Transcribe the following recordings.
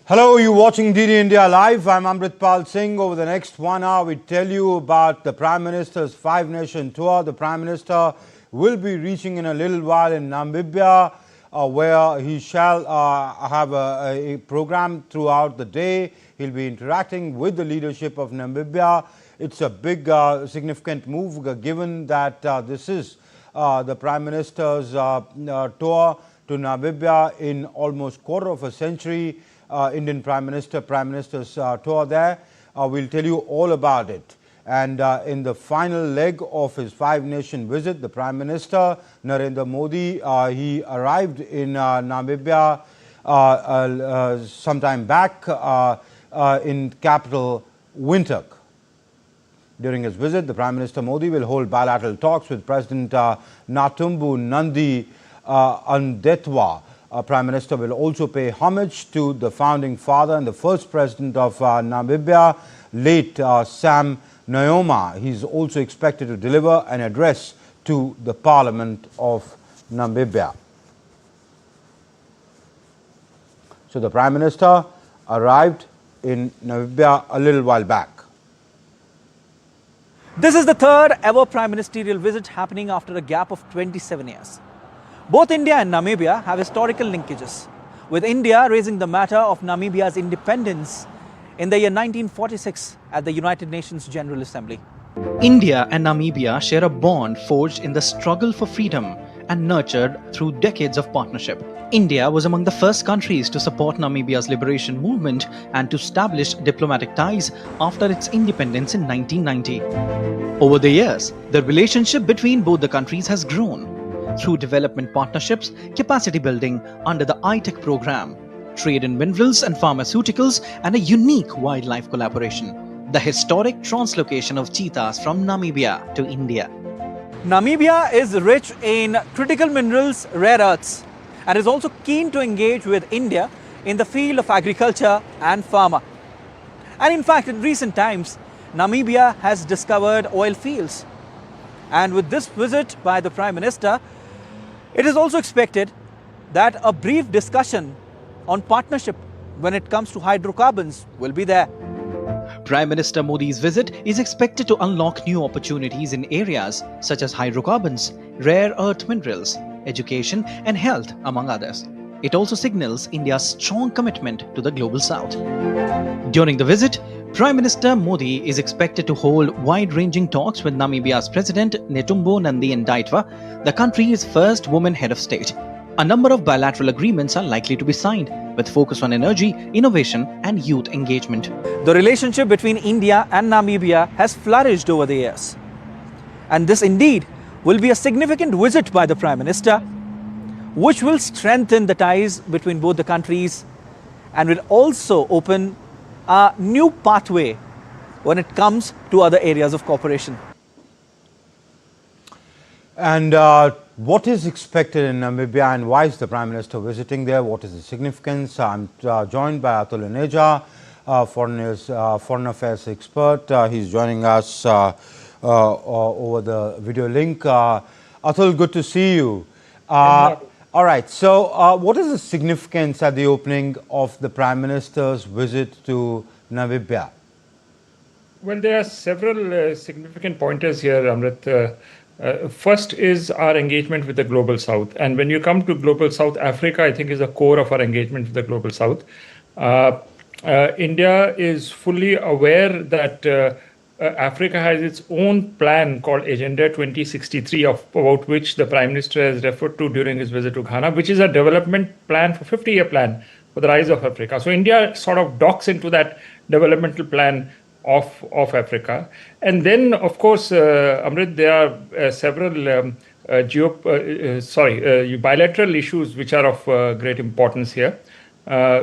Hello, you're watching DD India Live. I'm Amritpal Singh. Over the next 1 hour, we tell you about the Prime Minister's five-nation tour. The Prime Minister will be reaching in a little while in Namibia, where he shall have a program throughout the day. He'll be interacting with the leadership of Namibia. It's a big, significant move, given that this is the Prime Minister's tour to Namibia in almost quarter of a century. Indian Prime Minister's tour there. We'll tell you all about it. And in the final leg of his five-nation visit, the Prime Minister, Narendra Modi, he arrived in Namibia sometime back in capital Windhoek. During his visit, the Prime Minister Modi will hold bilateral talks with President Netumbo Nandi Ndaitwah. Prime Minister will also pay homage to the founding father and the first president of Namibia, late Sam Nujoma. He is also expected to deliver an address to the Parliament of Namibia. So the Prime Minister arrived in Namibia a little while back. This is the third ever Prime Ministerial visit happening after a gap of 27 years. Both India and Namibia have historical linkages, with India raising the matter of Namibia's independence in the year 1946 at the United Nations General Assembly. India and Namibia share a bond forged in the struggle for freedom and nurtured through decades of partnership. India was among the first countries to support Namibia's liberation movement and to establish diplomatic ties after its independence in 1990. Over the years, the relationship between both the countries has grown through development partnerships, capacity building under the ITEC program, trade in minerals and pharmaceuticals, and a unique wildlife collaboration, the historic translocation of cheetahs from Namibia to India. Namibia is rich in critical minerals, rare earths, and is also keen to engage with India in the field of agriculture and pharma. And in fact, in recent times, Namibia has discovered oil fields. And with this visit by the Prime Minister, it is also expected that a brief discussion on partnership when it comes to hydrocarbons will be there. Prime Minister Modi's visit is expected to unlock new opportunities in areas such as hydrocarbons, rare earth minerals, education and health, among others. It also signals India's strong commitment to the Global South. During the visit, Prime Minister Modi is expected to hold wide-ranging talks with Namibia's President Netumbo Nandi Ndaitwah, the country's first woman head of state. A number of bilateral agreements are likely to be signed, with focus on energy, innovation and youth engagement. The relationship between India and Namibia has flourished over the years. And this indeed will be a significant visit by the Prime Minister, which will strengthen the ties between both the countries and will also open a new pathway when it comes to other areas of cooperation. And what is expected in Namibia and why is the Prime Minister visiting there? What is the significance? I'm joined by Atul Aneja, foreign affairs expert. He's joining us over the video link. Atul, good to see you. All right, so what is the significance at the opening of the Prime Minister's visit to Namibia? Well, there are several significant pointers here, Amrit. First is our engagement with the Global South. And when you come to Global South, Africa, I think, is the core of our engagement with the Global South. India is fully aware that Africa has its own plan called Agenda 2063, about which the Prime Minister has referred to during his visit to Ghana, which is a development plan for 50-year plan for the rise of Africa. So India sort of docks into that developmental plan of Africa. And then, of course, Amrit, there are several bilateral issues which are of great importance here.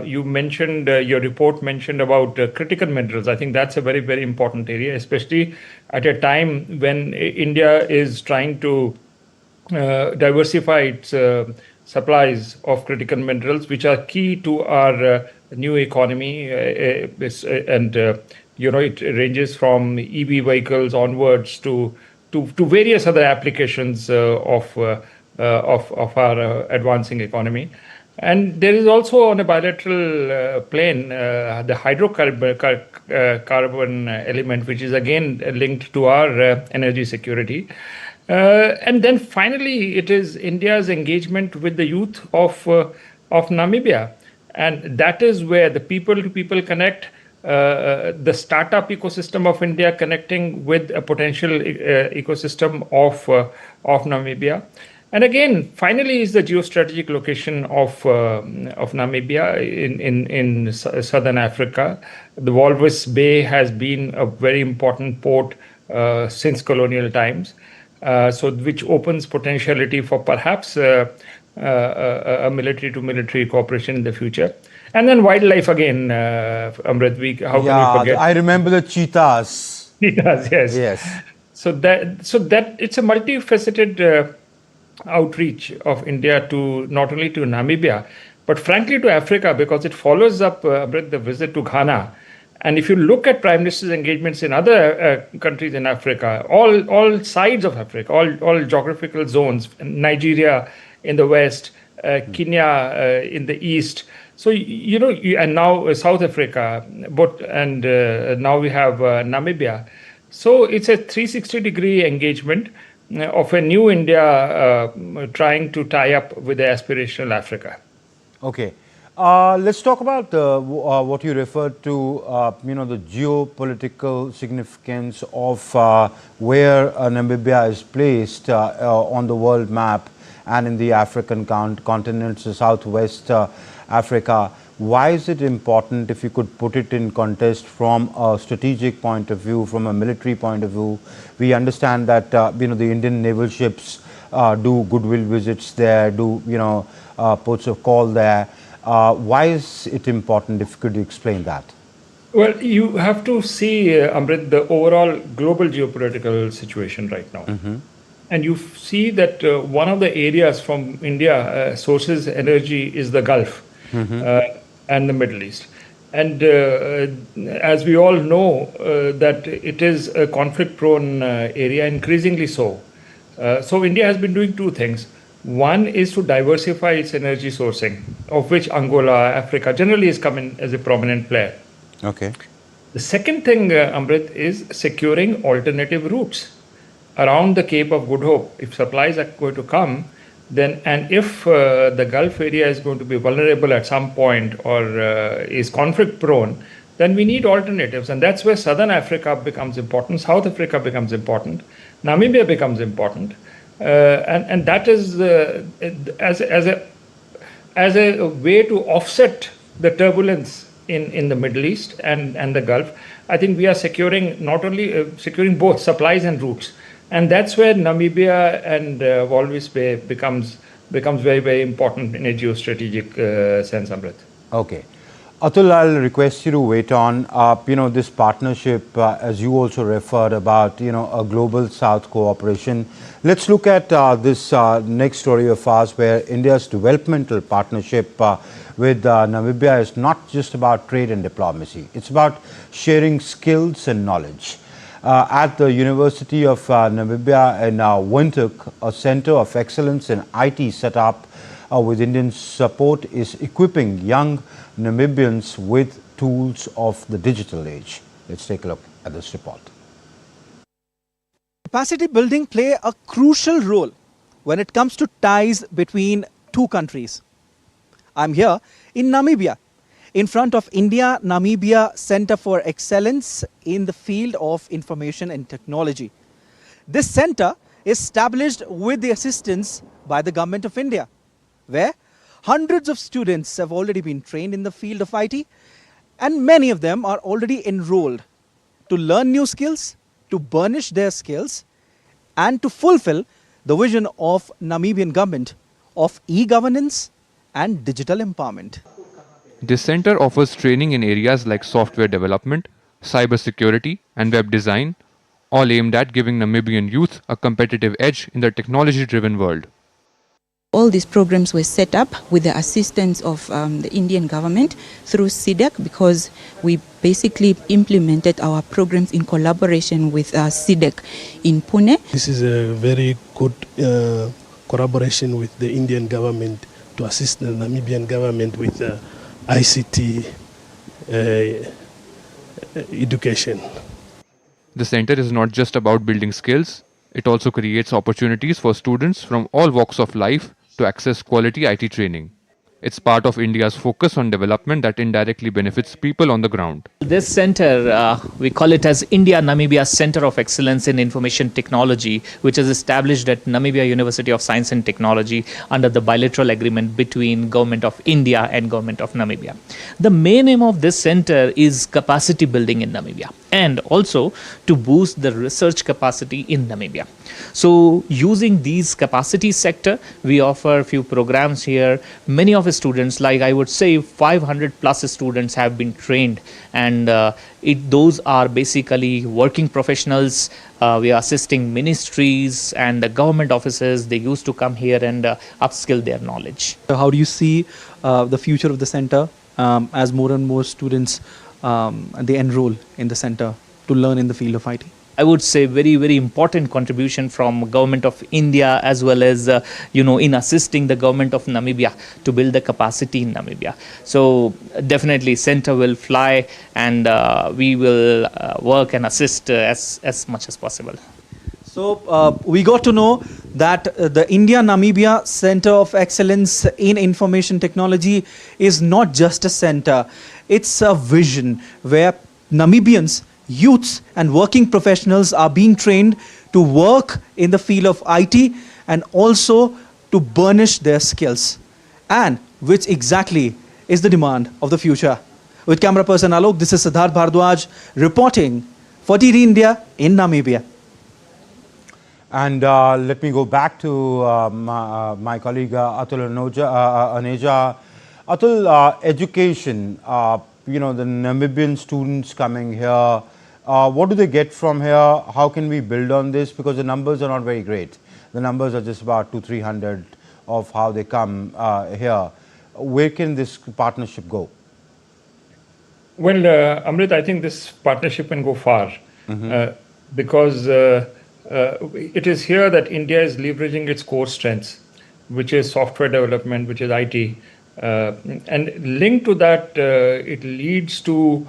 You mentioned, your report mentioned about critical minerals. I think that's a very, very important area, especially at a time when India is trying to diversify its supplies of critical minerals, which are key to our new economy. And it ranges from EV vehicles onwards to various other applications of our advancing economy. And there is also on a bilateral plane the hydrocarbon element, which is again linked to our energy security. And then finally, it is India's engagement with the youth of Namibia. And that is where the people-to-people connect, the startup ecosystem of India connecting with a potential ecosystem of Namibia. And again, finally, is the geostrategic location of Namibia in southern Africa. The Walvis Bay has been a very important port since colonial times, so which opens potentiality for perhaps a military-to-military cooperation in the future. And then wildlife again, Amrit, how can we forget? I remember the cheetahs. Cheetahs, yes. Yes. So that it's a multifaceted outreach of India to not only to Namibia, but frankly to Africa, because it follows up the visit to Ghana. And if you look at Prime Minister's engagements in other countries in Africa, all sides of Africa, all geographical zones, Nigeria in the west, Kenya in the east. So, and now South Africa, and now we have Namibia. So it's a 360-degree engagement of a new India trying to tie up with the aspirational Africa. Okay. Let's talk about what you referred to, the geopolitical significance of where Namibia is placed on the world map and in the African continent, so Southwest Africa. Why is it important, if you could put it in context from a strategic point of view, from a military point of view? We understand that, the Indian naval ships do goodwill visits there, do, ports of call there. Why is it important, if you could explain that? Well, you have to see, Amrit, the overall global geopolitical situation right now. Mm-hmm. And you see that one of the areas from India sources energy is the Gulf. Mm-hmm. And the Middle East. And as we all know, that it is a conflict-prone area, increasingly so. So India has been doing two things. One is to diversify its energy sourcing, of which Angola, Africa generally is coming as a prominent player. Okay. The second thing, Amrit, is securing alternative routes around the Cape of Good Hope. If supplies are going to come, then, and if the Gulf area is going to be vulnerable at some point or is conflict prone, then we need alternatives. And that's where Southern Africa becomes important, South Africa becomes important, Namibia becomes important. And that is as a way to offset the turbulence in the Middle East and the Gulf. I think we are securing not only securing both supplies and routes. And that's where Namibia and Walvis Bay becomes very, very important in a geostrategic sense, Amrit. Okay. Atul, I'll request you to wait on, this partnership, as you also referred about, a global South cooperation. Let's look at this next story of ours, where India's developmental partnership with Namibia is not just about trade and diplomacy. It's about sharing skills and knowledge. At the University of Namibia in Windhoek, a center of excellence in IT set up with Indian support is equipping young Namibians with tools of the digital age. Let's take a look at this report. Capacity building play a crucial role when it comes to ties between two countries. I'm here in Namibia, in front of India-Namibia Center for Excellence in the field of information and technology. This center is established with the assistance by the Government of India, where hundreds of students have already been trained in the field of IT, and many of them are already enrolled to learn new skills, to burnish their skills, and to fulfill the vision of Namibian government of e-governance and digital empowerment. This center offers training in areas like software development, cybersecurity, and web design, all aimed at giving Namibian youth a competitive edge in the technology-driven world. All these programs were set up with the assistance of the Indian government through SIDEC, because we basically implemented our programs in collaboration with SIDEC in Pune. This is a very good collaboration with the Indian government to assist the Namibian government with ICT education. The center is not just about building skills, it also creates opportunities for students from all walks of life to access quality IT training. It's part of India's focus on development that indirectly benefits people on the ground. This center, we call it as India-Namibia Center of Excellence in Information Technology, which is established at Namibia University of Science and Technology under the bilateral agreement between Government of India and Government of Namibia. The main aim of this center is capacity building in Namibia and also to boost the research capacity in Namibia. So using these capacity sector, we offer a few programs here. Many of the students, like I would say 500 plus students have been trained, and those are basically working professionals. We are assisting ministries and the government offices. They used to come here and upskill their knowledge. How do you see the future of the center as more and more students they enroll in the center to learn in the field of IT? I would say very, very important contribution from Government of India as well as, in assisting the Government of Namibia to build the capacity in Namibia. So definitely center will fly, and we will work and assist as much as possible. So we got to know that the India-Namibia Center of Excellence in Information Technology is not just a center. It's a vision where Namibians, youths and working professionals are being trained to work in the field of IT and also to burnish their skills, and which exactly is the demand of the future. With camera person Alok, this is Siddharth Bhardwaj reporting for TD India in Namibia. And let me go back to my colleague Atul Aneja. Atul, education, the Namibian students coming here, what do they get from here? How can we build on this? Because the numbers are not very great. The numbers are just about 200-300 of how they come here. Where can this partnership go? Well, Amrit, I think this partnership can go far because it is here that India is leveraging its core strengths, which is software development, which is IT. And linked to that, it leads to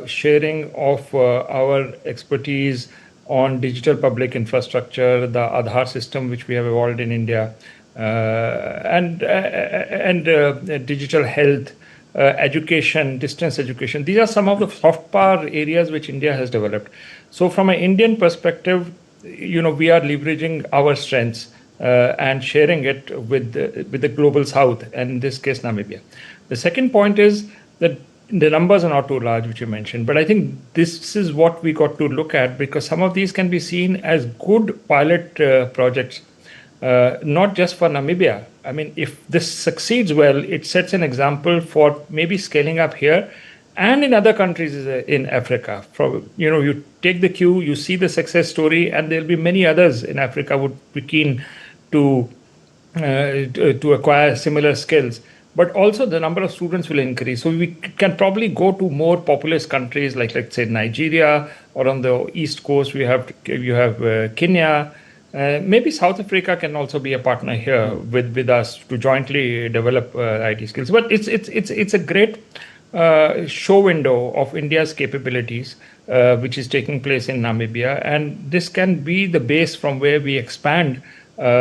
sharing of our expertise on digital public infrastructure, the Aadhaar system, which we have evolved in India, and digital health, education, distance education. These are some of the soft power areas which India has developed. So from an Indian perspective, we are leveraging our strengths and sharing it with the global south, and in this case, Namibia. The second point is that the numbers are not too large, which you mentioned, but I think this is what we got to look at, because some of these can be seen as good pilot projects, not just for Namibia. I mean, if this succeeds well, it sets an example for maybe scaling up here and in other countries in Africa. You take the cue, you see the success story, and there'll be many others in Africa would be keen to acquire similar skills. But also the number of students will increase. So we can probably go to more populous countries like, let's say, Nigeria, or on the East Coast, you have Kenya. Maybe South Africa can also be a partner here with us to jointly develop IT skills. But it's a great show window of India's capabilities, which is taking place in Namibia. And this can be the base from where we expand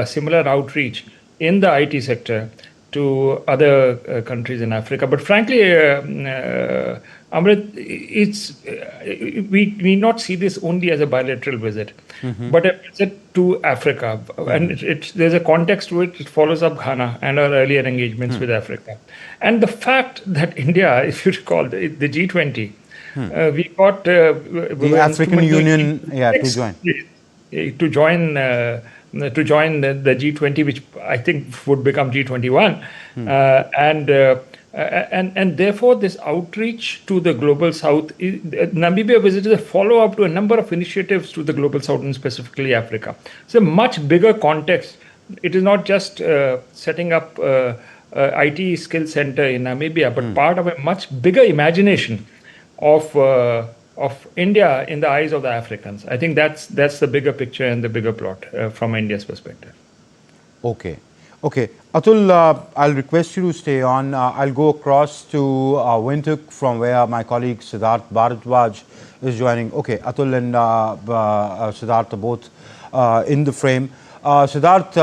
similar outreach in the IT sector to other countries in Africa. But frankly, Amrit, we need not see this only as a bilateral visit, but a visit to Africa. And there's a context to it. It follows up Ghana and our earlier engagements with Africa. And the fact that India, if you recall, the G20, we got the African Union to join the G20, which I think would become G21, and therefore this outreach to the global south. Namibia visit is a follow-up to a number of initiatives to the global south and specifically Africa. It's a much bigger context. It is not just setting up IT skill center in Namibia, but part of a much bigger imagination of India in the eyes of the Africans. I think that's the bigger picture and the bigger plot from India's perspective. Okay. Okay, Atul, I'll request you to stay on. I'll go across to Windhoek from where my colleague Siddharth Bharadwaj is joining. Okay, Atul and Siddharth are both in the frame. Siddharth,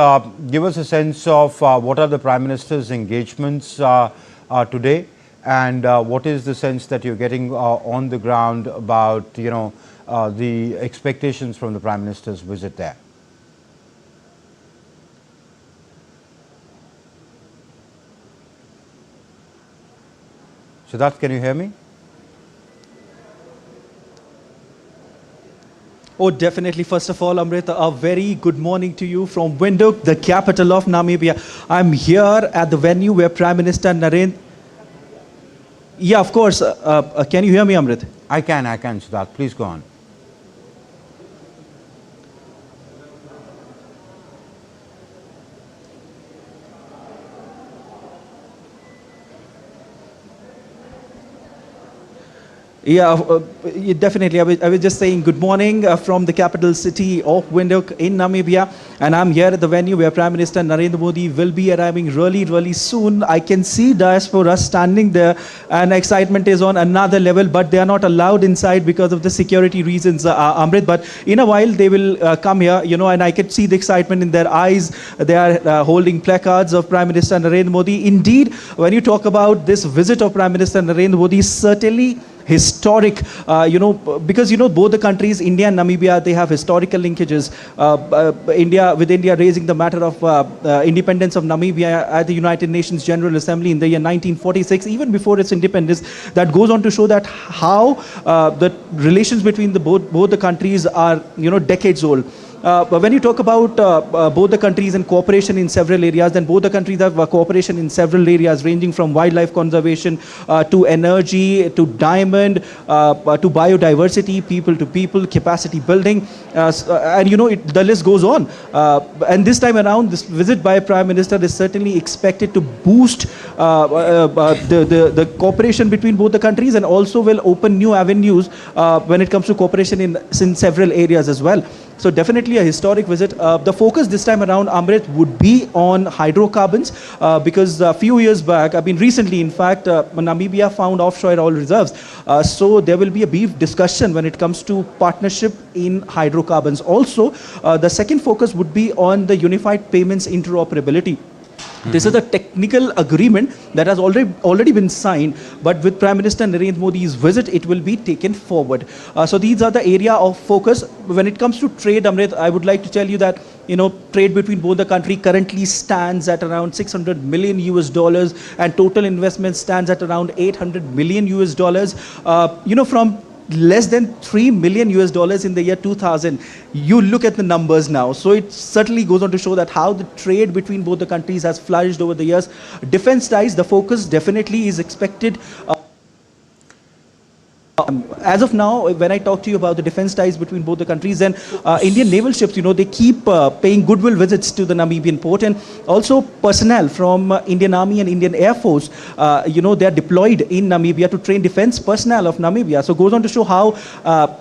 give us a sense of what are the Prime Minister's engagements today, and what is the sense that you're getting on the ground about, the expectations from the Prime Minister's visit there? Siddharth, can you hear me? Oh, definitely. First of all, Amrit, a very good morning to you from Windhoek, the capital of Namibia. I'm here at the venue where Prime Minister Narendra... Yeah, of course. Can you hear me, Amrit? I can, Siddharth. Please go on. Yeah, definitely. I was just saying good morning from the capital city of Windhoek in Namibia. And I'm here at the venue where Prime Minister Narendra Modi will be arriving really soon. I can see Diaspora standing there and excitement is on another level, but they are not allowed inside because of the security reasons, Amrit. But in a while they will come here, and I can see the excitement in their eyes. They are holding placards of Prime Minister Narendra Modi. Indeed, when you talk about this visit of Prime Minister Narendra Modi, certainly historic, because both the countries, India and Namibia, they have historical linkages. India raising the matter of independence of Namibia at the United Nations General Assembly in the year 1946, even before its independence. That goes on to show that how the relations between both the countries are decades old. But when you talk about both the countries and cooperation in several areas, then both the countries have cooperation in several areas ranging from wildlife conservation to energy, to diamond, to biodiversity, people to people, capacity building, and the list goes on. And this time around, this visit by Prime Minister is certainly expected to boost the cooperation between both the countries, and also will open new avenues when it comes to cooperation in several areas as well. So definitely a historic visit. The focus this time around, Amrit, would be on hydrocarbons because a few years back, recently in fact, Namibia found offshore oil reserves. So there will be a brief discussion when it comes to partnership in hydrocarbons. Also, the second focus would be on the unified payments interoperability. This is a technical agreement that has already been signed, but with Prime Minister Narendra Modi's visit, it will be taken forward. So these are the area of focus. When it comes to trade, Amrit, I would like to tell you that trade between both the country currently stands at around $600 million US, and total investment stands at around $800 million US. From less than $3 million US in the year 2000. You look at the numbers now. So it certainly goes on to show that how the trade between both the countries has flourished over the years. Defense ties, the focus definitely is expected. As of now, when I talk to you about the defense ties between both the countries, then Indian naval ships, they keep paying goodwill visits to the Namibian port, and also personnel from Indian Army and Indian Air Force, they are deployed in Namibia to train defense personnel of Namibia. So it goes on to show how,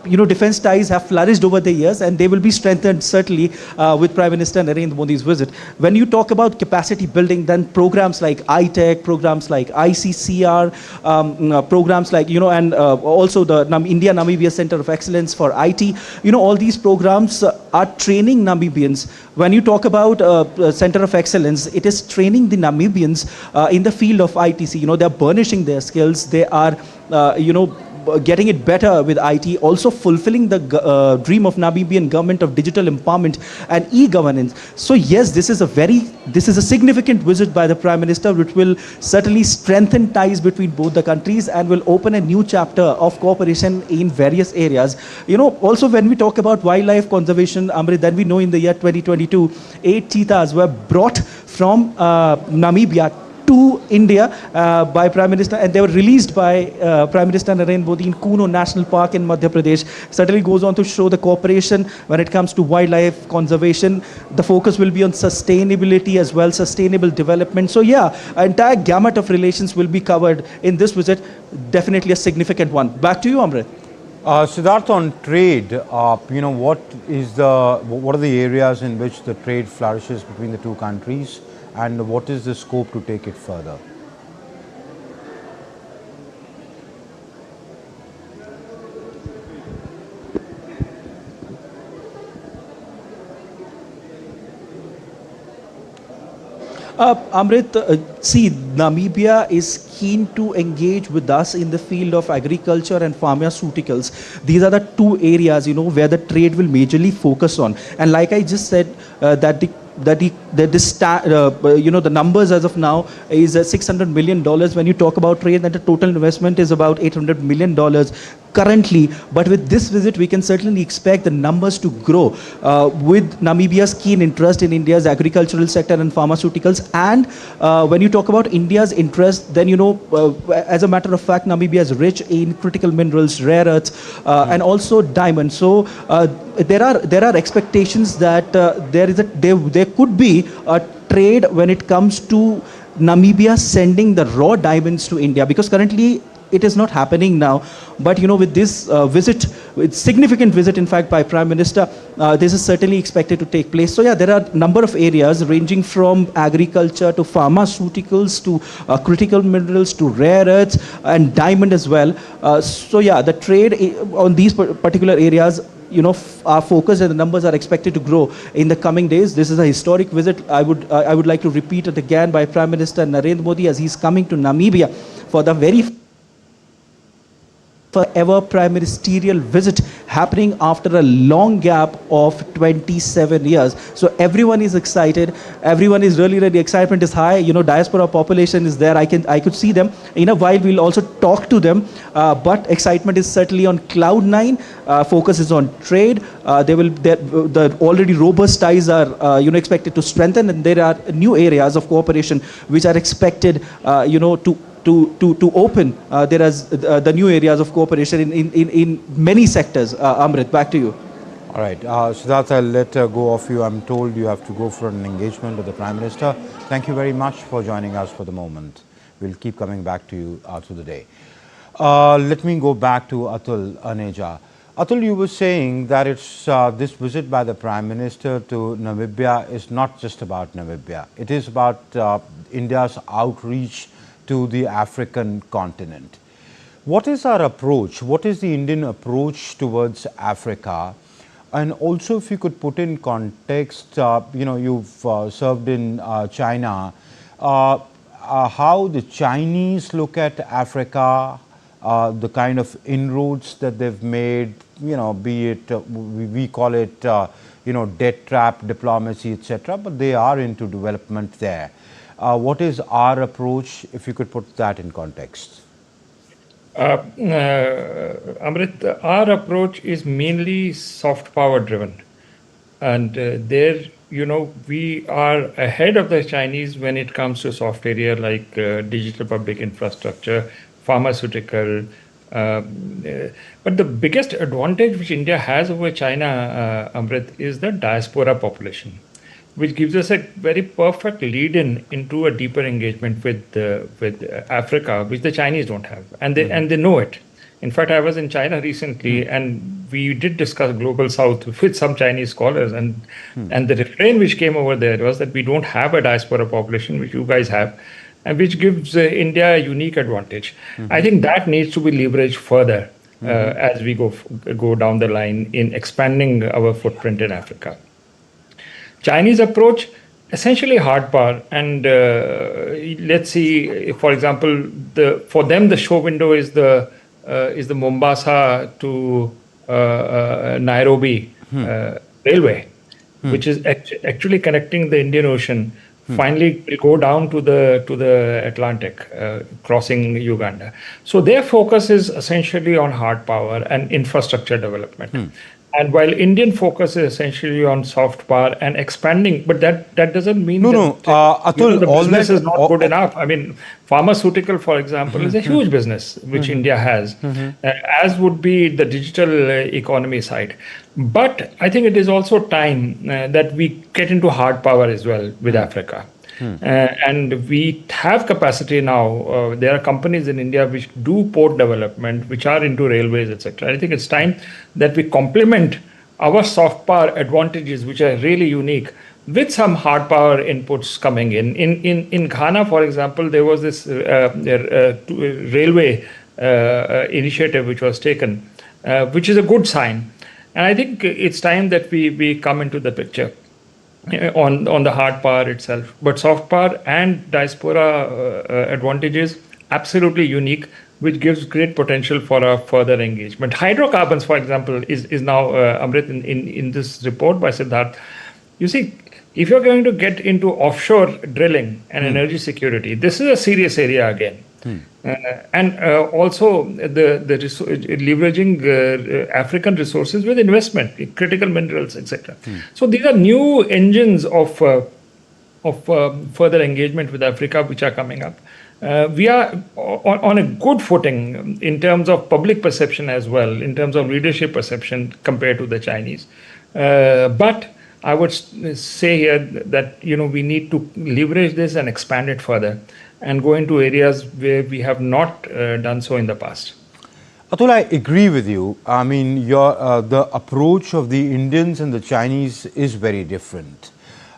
defense ties have flourished over the years, and they will be strengthened certainly with Prime Minister Narendra Modi's visit. When you talk about capacity building, then programs like ITEC, programs like ICCR, programs like, and also the India Namibia Center of Excellence for IT, all these programs are training Namibians. When you talk about Center of Excellence, it is training the Namibians in the field of ITC. They are burnishing their skills. They are, getting it better with IT, also fulfilling the dream of Namibian government of digital empowerment and e-governance. So yes, this is a significant visit by the Prime Minister, which will certainly strengthen ties between both the countries and will open a new chapter of cooperation in various areas. Also when we talk about wildlife conservation, Amrit, then we know in the year 2022, 8 cheetahs were brought from Namibia to India by Prime Minister, and they were released by Prime Minister Narendra Modi in Kuno National Park in Madhya Pradesh. Certainly goes on to show the cooperation when it comes to wildlife conservation. The focus will be on sustainability as well, sustainable development. So yeah, an entire gamut of relations will be covered in this visit. Definitely a significant one. Back to you, Amrit. Siddharth, on trade, what are the areas in which the trade flourishes between the two countries? and what is the scope to take it further? Amrit, see, Namibia is keen to engage with us in the field of agriculture and pharmaceuticals. These are the two areas, where the trade will majorly focus on. And like I just said, the numbers as of now is $600 million. When you talk about trade, that the total investment is about $800 million currently. But with this visit, we can certainly expect the numbers to grow with Namibia's keen interest in India's agricultural sector and pharmaceuticals. And when you talk about India's interest, then, as a matter of fact, Namibia is rich in critical minerals, rare earths, and also diamonds. So there are expectations that there could be a trade when it comes to Namibia sending the raw diamonds to India, because currently it is not happening now. But with this visit, with significant visit in fact by Prime Minister, this is certainly expected to take place. So yeah, there are a number of areas ranging from agriculture to pharmaceuticals to critical minerals to rare earths and diamond as well. So yeah, the trade on these particular areas, are focused, and the numbers are expected to grow in the coming days. This is a historic visit. I would like to repeat it again by Prime Minister Narendra Modi, as he's coming to Namibia for the very ever prime ministerial visit, happening after a long gap of 27 years. So everyone is excited. Everyone is really, really, excitement is high. Diaspora population is there. I could see them. In a while, we'll also talk to them. But excitement is certainly on cloud nine. Focus is on trade. The already robust ties are, expected to strengthen, and there are new areas of cooperation which are expected, to open. There is the new areas of cooperation in many sectors. Amrit, back to you. All right, Siddharth, I'll let go of you. I'm told you have to go for an engagement with the Prime Minister. Thank you very much for joining us for the moment. We'll keep coming back to you through the day. Let me go back to Atul Aneja. Atul, you were saying that it's this visit by the Prime Minister to Namibia is not just about Namibia. It is about India's outreach to the African continent. What is our approach? What is the Indian approach towards Africa? And also, if you could put in context, you've served in China, how the Chinese look at Africa, the kind of inroads that they've made, be it, we call it, debt trap diplomacy, etc., but they are into development there. What is our approach, if you could put that in context? Amrit, our approach is mainly soft power driven. And there, we are ahead of the Chinese when it comes to soft area like digital public infrastructure, pharmaceutical. But the biggest advantage which India has over China, Amrit, is the diaspora population, which gives us a very perfect lead-in into a deeper engagement with Africa, which the Chinese don't have, and they know it. In fact, I was in China recently, and we did discuss Global South with some Chinese scholars, and the refrain which came over there was that we don't have a diaspora population, which you guys have, and which gives India a unique advantage. I think that needs to be leveraged further as we go down the line in expanding our footprint in Africa. Chinese approach, essentially hard power, and let's see, for example, for them the show window is the Mombasa to Nairobi railway, which is actually connecting the Indian Ocean. Finally, will go down to the Atlantic, crossing Uganda. So their focus is essentially on hard power and infrastructure development. And while Indian focus is essentially on soft power and expanding, but that doesn't mean Atul, the business is not good enough. I mean, pharmaceutical, for example, is a huge business which India has, as would be the digital economy side. But I think it is also time that we get into hard power as well with Africa. And we have capacity now. There are companies in India which do port development, which are into railways, etc. I think it's time that we complement our soft power advantages, which are really unique, with some hard power inputs coming in. In Ghana, for example, there was this railway initiative which was taken, which is a good sign. And I think it's time that we come into the picture on the hard power itself. But soft power and diaspora advantages, absolutely unique, which gives great potential for a further engagement. Hydrocarbons, for example, is now, Amrit, in this report by Siddharth. You see, if you're going to get into offshore drilling and energy security, this is a serious area again. And also leveraging African resources with investment, critical minerals, etc. So these are new engines of further engagement with Africa which are coming up. We are on a good footing in terms of public perception as well, in terms of leadership perception compared to the Chinese. But I would say here that we need to leverage this and expand it further, and go into areas where we have not done so in the past. Atul, I agree with you. I mean, the approach of the Indians and the Chinese is very different.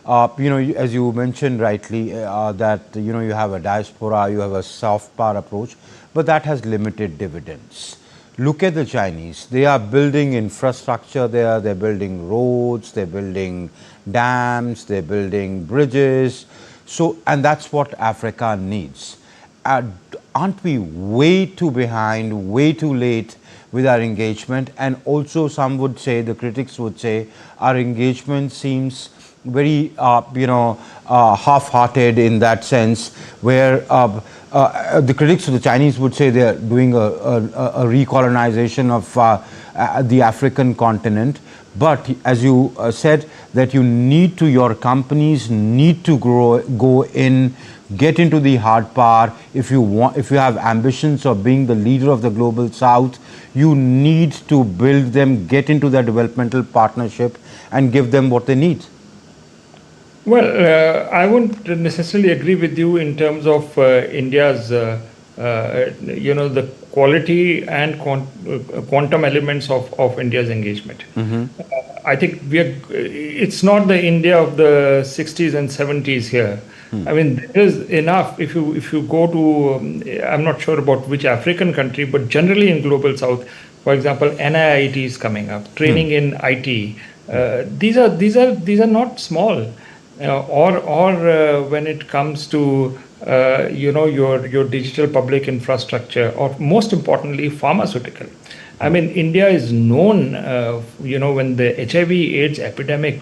As you mentioned rightly, that you have a diaspora, you have a soft power approach, but that has limited dividends. Look at the Chinese. They are building infrastructure there. They're building roads. They're building dams. They're building bridges. So, and that's what Africa needs. Aren't we way too behind, way too late with our engagement? And also some would say, the critics would say, our engagement seems very, half-hearted in that sense, where the critics of the Chinese would say they're doing a recolonization of the African continent. But as you said, that your companies need to go in, get into the hard power. If you have ambitions of being the leader of the global South, you need to build them, get into their developmental partnership, and give them what they need. Well, I wouldn't necessarily agree with you in terms of India's, the quality and quantum elements of India's engagement. I think it's not the India of the 60s and 70s here. I mean, there is enough. If you go to, I'm not sure about which African country, but generally in global South, for example, NIIT is coming up, training in IT. These are not small. Or when it comes to your digital public infrastructure, or most importantly, pharmaceutical. I mean, India is known, when the HIV/AIDS epidemic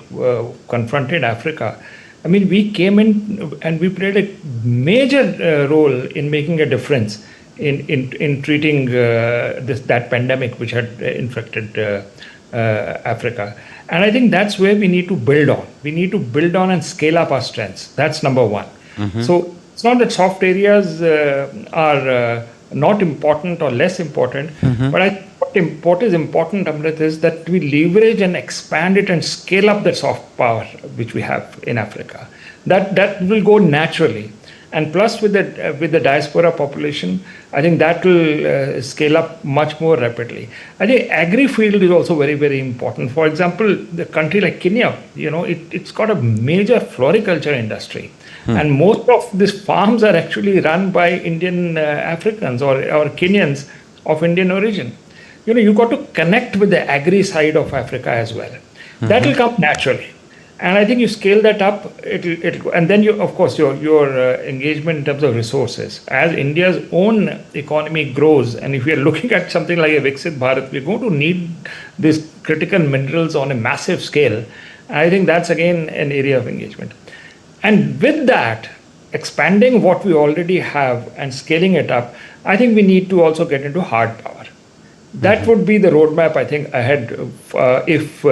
confronted Africa. I mean, we came in and we played a major role in making a difference in treating that pandemic which had infected Africa. And I think that's where we need to build on. We need to build on and scale up our strengths. That's number one. So it's not that soft areas are not important or less important, but what is important, Amrit, is that we leverage and expand it and scale up the soft power which we have in Africa. That will go naturally. And plus with the diaspora population, I think that will scale up much more rapidly. I think agri field is also very, very important. For example, the country like Kenya, it's got a major floriculture industry. And most of these farms are actually run by Indian Africans or Kenyans of Indian origin. You got to connect with the agri side of Africa as well. That will come naturally. And I think you scale that up, and then of course, your engagement in terms of resources. As India's own economy grows, and if we are looking at something like a Viksit Bharat, we're going to need these critical minerals on a massive scale. And I think that's again an area of engagement. And with that, expanding what we already have and scaling it up, I think we need to also get into hard power. That would be the roadmap, I think, ahead if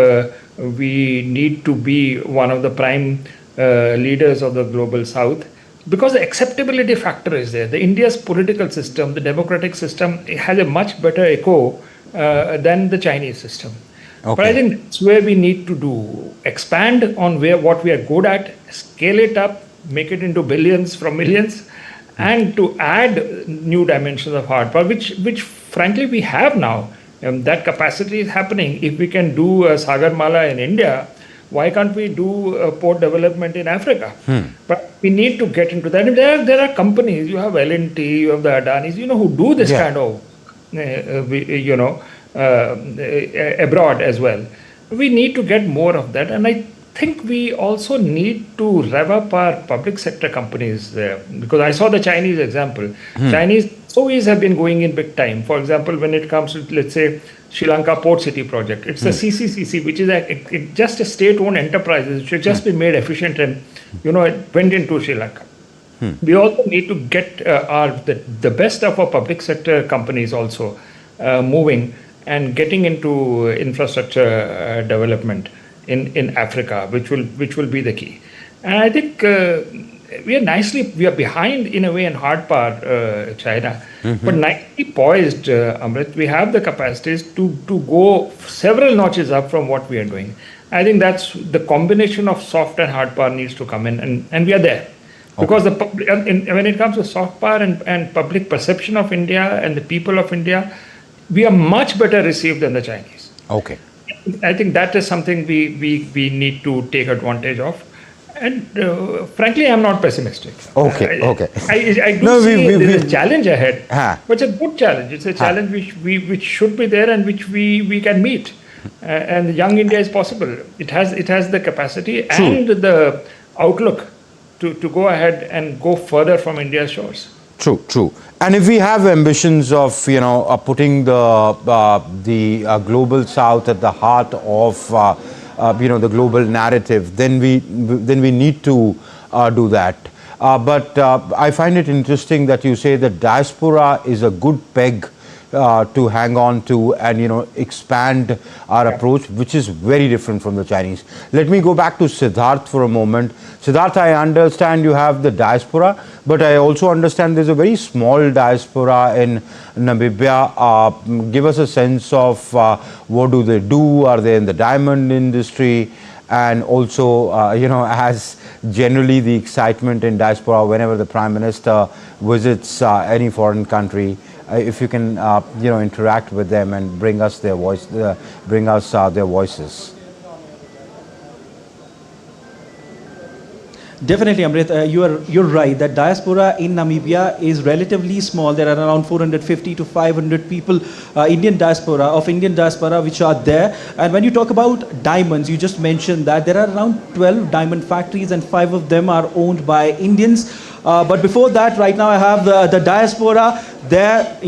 we need to be one of the prime leaders of the global South, because the acceptability factor is there. India's political system, the democratic system, has a much better echo than the Chinese system. Okay. But I think that's where we need to do. Expand on what we are good at, scale it up, make it into billions from millions, and to add new dimensions of hard power, which frankly we have now. That capacity is happening. If we can do a Sagarmala in India, why can't we do port development in Africa? But we need to get into that. And there are companies, you have L&T, you have the Adanis, who do this kind of, abroad as well. We need to get more of that. And I think we also need to rev up our public sector companies there, because I saw the Chinese example. Chinese SOEs have been going in big time. For example, when it comes to, let's say, Sri Lanka Port City project, it's the CCCC, which is just a state-owned enterprise, which should just be made efficient, and it went into Sri Lanka. We also need to get the best of our public sector companies also moving and getting into infrastructure development in Africa, which will be the key. And I think we are behind in a way in hard power, China, but nicely poised, Amrit. We have the capacities to go several notches up from what we are doing. I think that's the combination of soft and hard power needs to come in, and we are there. Because when it comes to soft power and public perception of India and the people of India, we are much better received than the Chinese. Okay. I think that is something we need to take advantage of. And frankly, I'm not pessimistic. Okay. I do see there's a challenge ahead, but it's a good challenge. It's a challenge which should be there and which we can meet. And young India is possible. It has the capacity and the outlook to go ahead and go further from India's shores. True. And if we have ambitions of putting the global South at the heart of the global narrative, then we need to do that. But I find it interesting that you say that diaspora is a good peg to hang on to and expand our approach, which is very different from the Chinese. Let me go back to Siddharth for a moment. Siddharth, I understand you have the diaspora, but I also understand there's a very small diaspora in Namibia. Give us a sense of what do they do? Are they in the diamond industry? And also, as generally the excitement in diaspora whenever the Prime Minister visits any foreign country, if you can, interact with them and bring us their voice, their voices. Definitely, Amrit, you're right that diaspora in Namibia is relatively small. There are around 450 to 500 people, Indian diaspora which are there. And when you talk about diamonds, you just mentioned that there are around 12 diamond factories and 5 of them are owned by Indians. But before that, right now I have the diaspora there.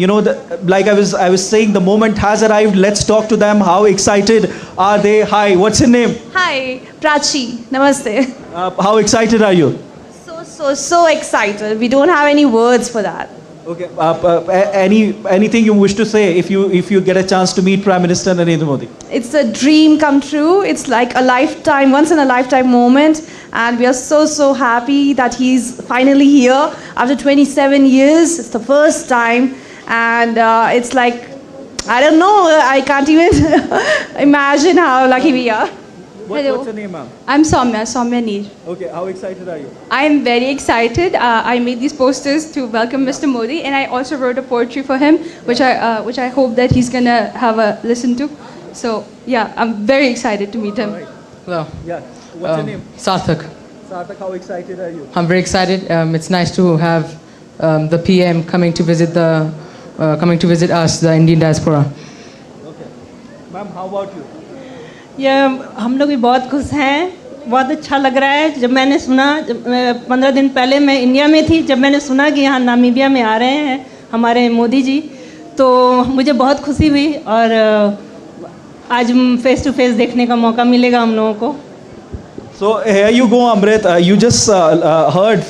Like I was saying, the moment has arrived. Let's talk to them. How excited are they? Hi, what's your name? Hi, Prachi. Namaste. How excited are you? So excited. We don't have any words for that. Okay. Anything you wish to say if you get a chance to meet Prime Minister Narendra Modi? It's a dream come true. It's like a lifetime, once in a lifetime moment. And we are so happy that he's finally here after 27 years. It's the first time. And it's like, I don't know, I can't even imagine how lucky we are. Hello. What's your name, ma'am? I'm Soumya Neer. Okay, how excited are you? I'm very excited. I made these posters to welcome Mr. Modi, and I also wrote a poetry for him, which I hope that he's gonna have a listen to. So yeah, I'm very excited to meet him. Right. Hello. Yeah. What's your name? Sarthak. Sarthak, how excited are you? I'm very excited. It's nice to have the PM coming to visit us, the Indian diaspora. Okay. Ma'am, how about you? हम लोग भी बहुत खुश हैं, बहुत अच्छा लग रहा है. जब मैंने सुना, 15 दिन पहले मैं इंडिया में थी, जब मैंने सुना कि यहाँ नामीबिया में आ रहे हैं हमारे मोदी जी, तो मुझे बहुत खुशी हुई और आज फेस टू फेस देखने का मौका मिलेगा हम लोगों को. So here you go, Amrit. You just heard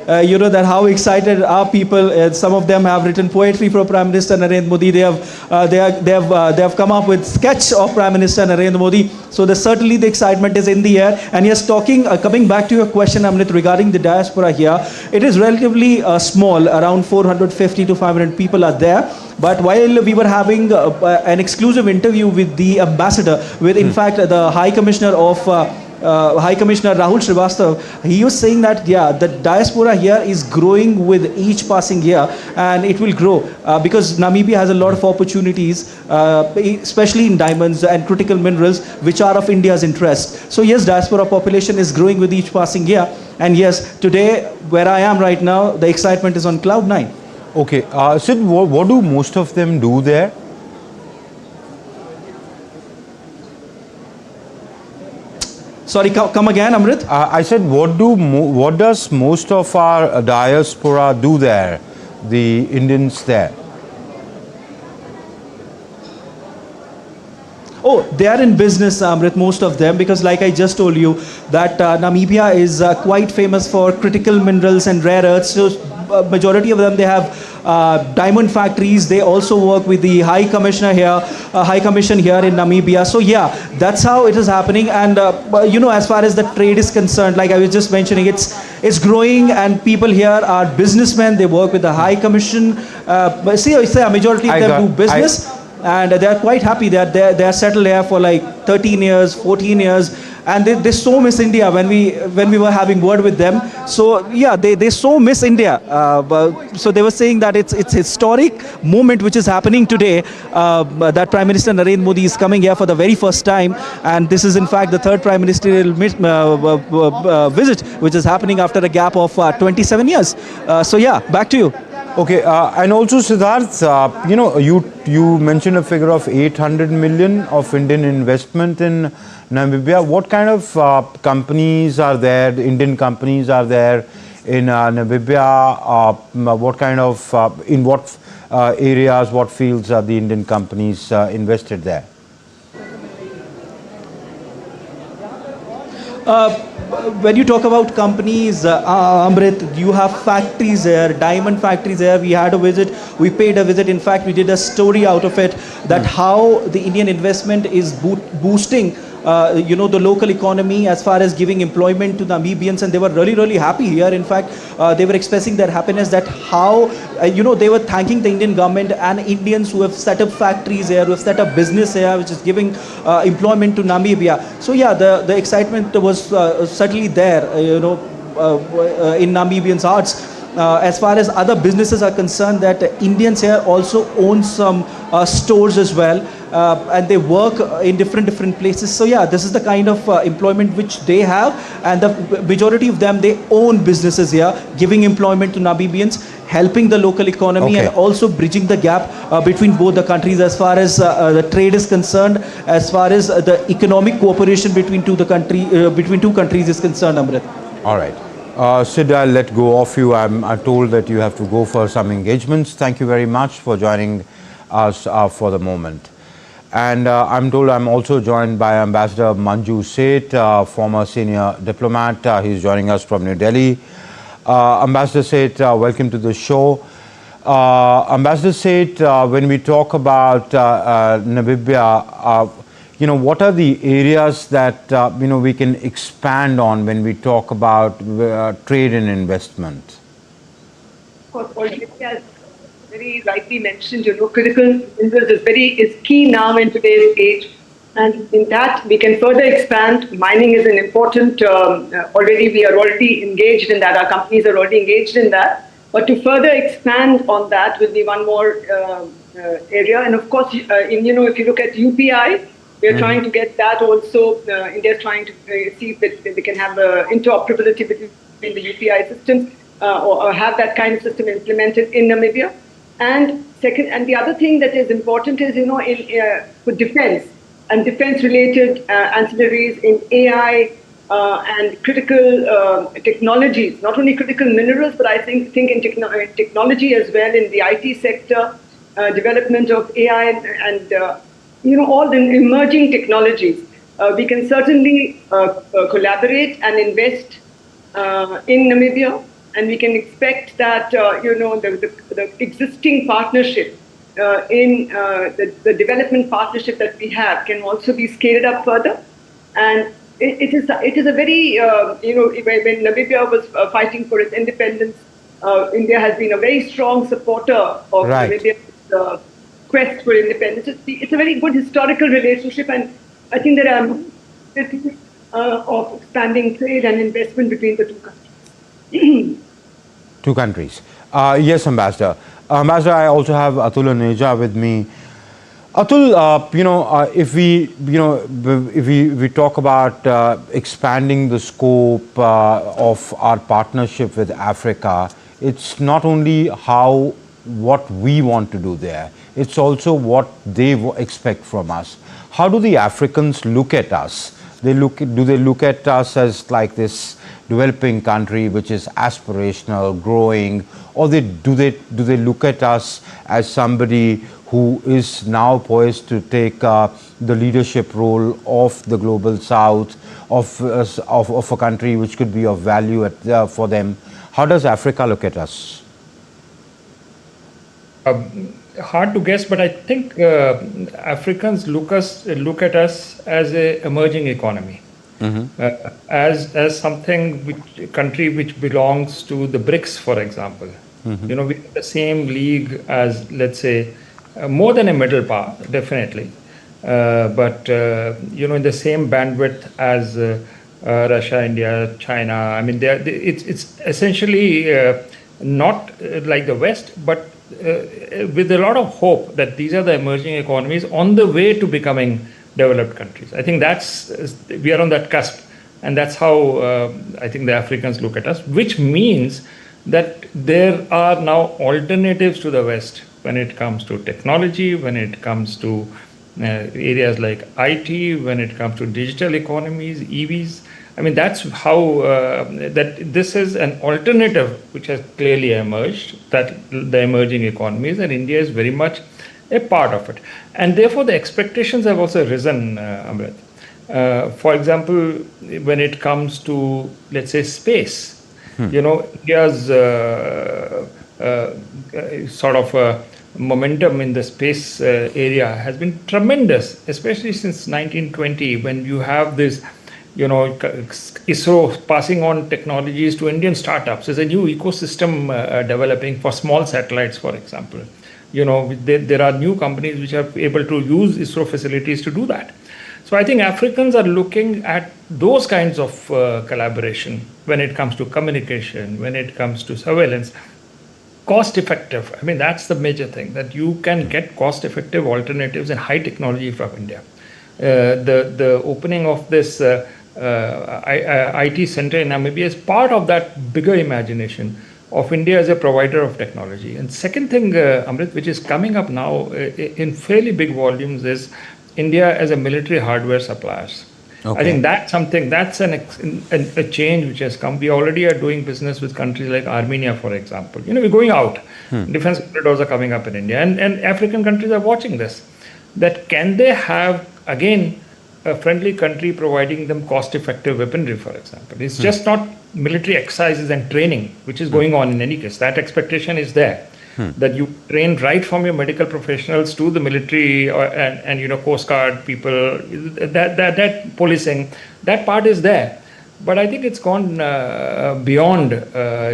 that how excited our people. Some of them have written poetry for Prime Minister Narendra Modi. They have come up with sketch of Prime Minister Narendra Modi. So certainly the excitement is in the air. And yes, coming back to your question, Amrit, regarding the diaspora here, it is relatively small. Around 450 to 500 people are there. But while we were having an exclusive interview with the ambassador, with in fact the High Commissioner of High Commissioner Rahul Srivastav, he was saying that, yeah, the diaspora here is growing with each passing year, and it will grow because Namibia has a lot of opportunities, especially in diamonds and critical minerals, which are of India's interest. So yes, diaspora population is growing with each passing year. And yes, today, where I am right now, the excitement is on cloud 9. Okay, Sid, what do most of them do there? Sorry, come again, Amrit? I said, what does most of our diaspora do there, the Indians there? Oh, they are in business, Amrit, most of them, because like I just told you, that Namibia is quite famous for critical minerals and rare earths. So majority of them, they have diamond factories. They also work with the High Commission here in Namibia. So yeah, that's how it is happening. And as far as the trade is concerned, like I was just mentioning, it's growing, and people here are businessmen. They work with the High Commission. But see, a majority of them do business. And they are quite happy that they are settled here for like 13 years, 14 years, and they so miss India when we were having word with them. So yeah, they so miss India. So they were saying that it's historic moment which is happening today. That Prime Minister Narendra Modi is coming here for the very first time, and this is in fact the third prime ministerial visit which is happening after a gap of 27 years. So yeah, back to you. Okay, and also Siddharth, you mentioned a figure of 800 million of Indian investment in Namibia. What kind of companies are there, Indian companies are there in Namibia? What kind of, in what areas, what fields are the Indian companies invested there? When you talk about companies, Amrit, you have factories there, diamond factories there. We had a visit, we paid a visit. In fact, we did a story out of it, that how the Indian investment is boosting the local economy as far as giving employment to Namibians, and they were really, really happy here. In fact, they were expressing their happiness that how, they were thanking the Indian government and Indians who have set up factories here, who have set up business here, which is giving employment to Namibia. So yeah, the excitement was certainly there, in Namibians' hearts. As far as other businesses are concerned, that Indians here also own some stores as well, and they work in different places. So yeah, this is the kind of employment which they have, and the majority of them, they own businesses here, giving employment to Namibians, helping the local economy, and also bridging the gap between both the countries as far as the trade is concerned, as far as the economic cooperation between two countries is concerned, Amrit. All right. Sid, I'll let go of you. I'm told that you have to go for some engagements. Thank you very much for joining us for the moment. And I'm told I'm also joined by Ambassador Manju Seth, former senior diplomat. He's joining us from New Delhi. Ambassador Seth, welcome to the show. Ambassador Seth, when we talk about Namibia, what are the areas that we can expand on when we talk about trade and investment? Of course, as very rightly mentioned, critical minerals is key now in today's age, and in that we can further expand. Mining is an important. We are already engaged in that. Our companies are already engaged in that. But to further expand on that will be one more area. And of course, if you look at UPI. We are trying to get that also. India is trying to see if they can have interoperability between the UPI systems or have that kind of system implemented in Namibia. And second, and the other thing that is important is, for defense and defense-related ancillaries in AI and critical technologies, not only critical minerals, but I think in technology as well, in the IT sector, development of AI and all the emerging technologies. We can certainly collaborate and invest in Namibia, and we can expect that the existing partnership in the development partnership that we have can also be scaled up further. And it is a very when Namibia was fighting for its independence, India has been a very strong supporter of Namibia's quest for independence. It's a very good historical relationship, and I think there are of expanding trade and investment between the two countries. Two countries. Yes, Ambassador. Ambassador, I also have Atul Aneja with me. Atul, if we talk about expanding the scope of our partnership with Africa, it's not only what we want to do there, it's also what they expect from us. How do the Africans look at us? Do they look at us as like this developing country which is aspirational, growing, or do they look at us as somebody who is now poised to take the leadership role of the global south, of a country which could be of value for them? How does Africa look at us? Hard to guess, but I think Africans look at us as an emerging economy, as something country which belongs to the BRICS, for example. We're in the same league as, let's say, more than a middle power, definitely, but in the same bandwidth as Russia, India, China. I mean, it's essentially not like the West, but with a lot of hope that these are the emerging economies on the way to becoming developed countries. I think we are on that cusp, and that's how I think the Africans look at us, which means that there are now alternatives to the West when it comes to technology, when it comes to areas like IT, when it comes to digital economies, EVs. I mean, that's how that this is an alternative which has clearly emerged, that the emerging economies, and India is very much a part of it. And therefore, the expectations have also risen, Amrit. For example, when it comes to, let's say, space, India's sort of momentum in the space area has been tremendous, especially since 1920, when you have this ISRO passing on technologies to Indian startups. There's a new ecosystem developing for small satellites, for example. There are new companies which are able to use ISRO facilities to do that. So I think Africans are looking at those kinds of collaboration when it comes to communication, when it comes to surveillance. Cost effective. I mean, that's the major thing, that you can get cost effective alternatives and high technology from India. The opening of this IT center in Namibia is part of that bigger imagination of India as a provider of technology. And second thing, Amrit, which is coming up now in fairly big volumes, is India as a military hardware supplier. Okay. I think that's a change which has come. We already are doing business with countries like Armenia, for example. We're going out. Defense corridors are coming up in India, and African countries are watching this. That can they have, again, a friendly country providing them cost-effective weaponry, for example. It's just not military exercises and training, which is going on in any case. That expectation is there, that you train right from your medical professionals to the military and Coast Guard people, that policing, that part is there. But I think it's gone beyond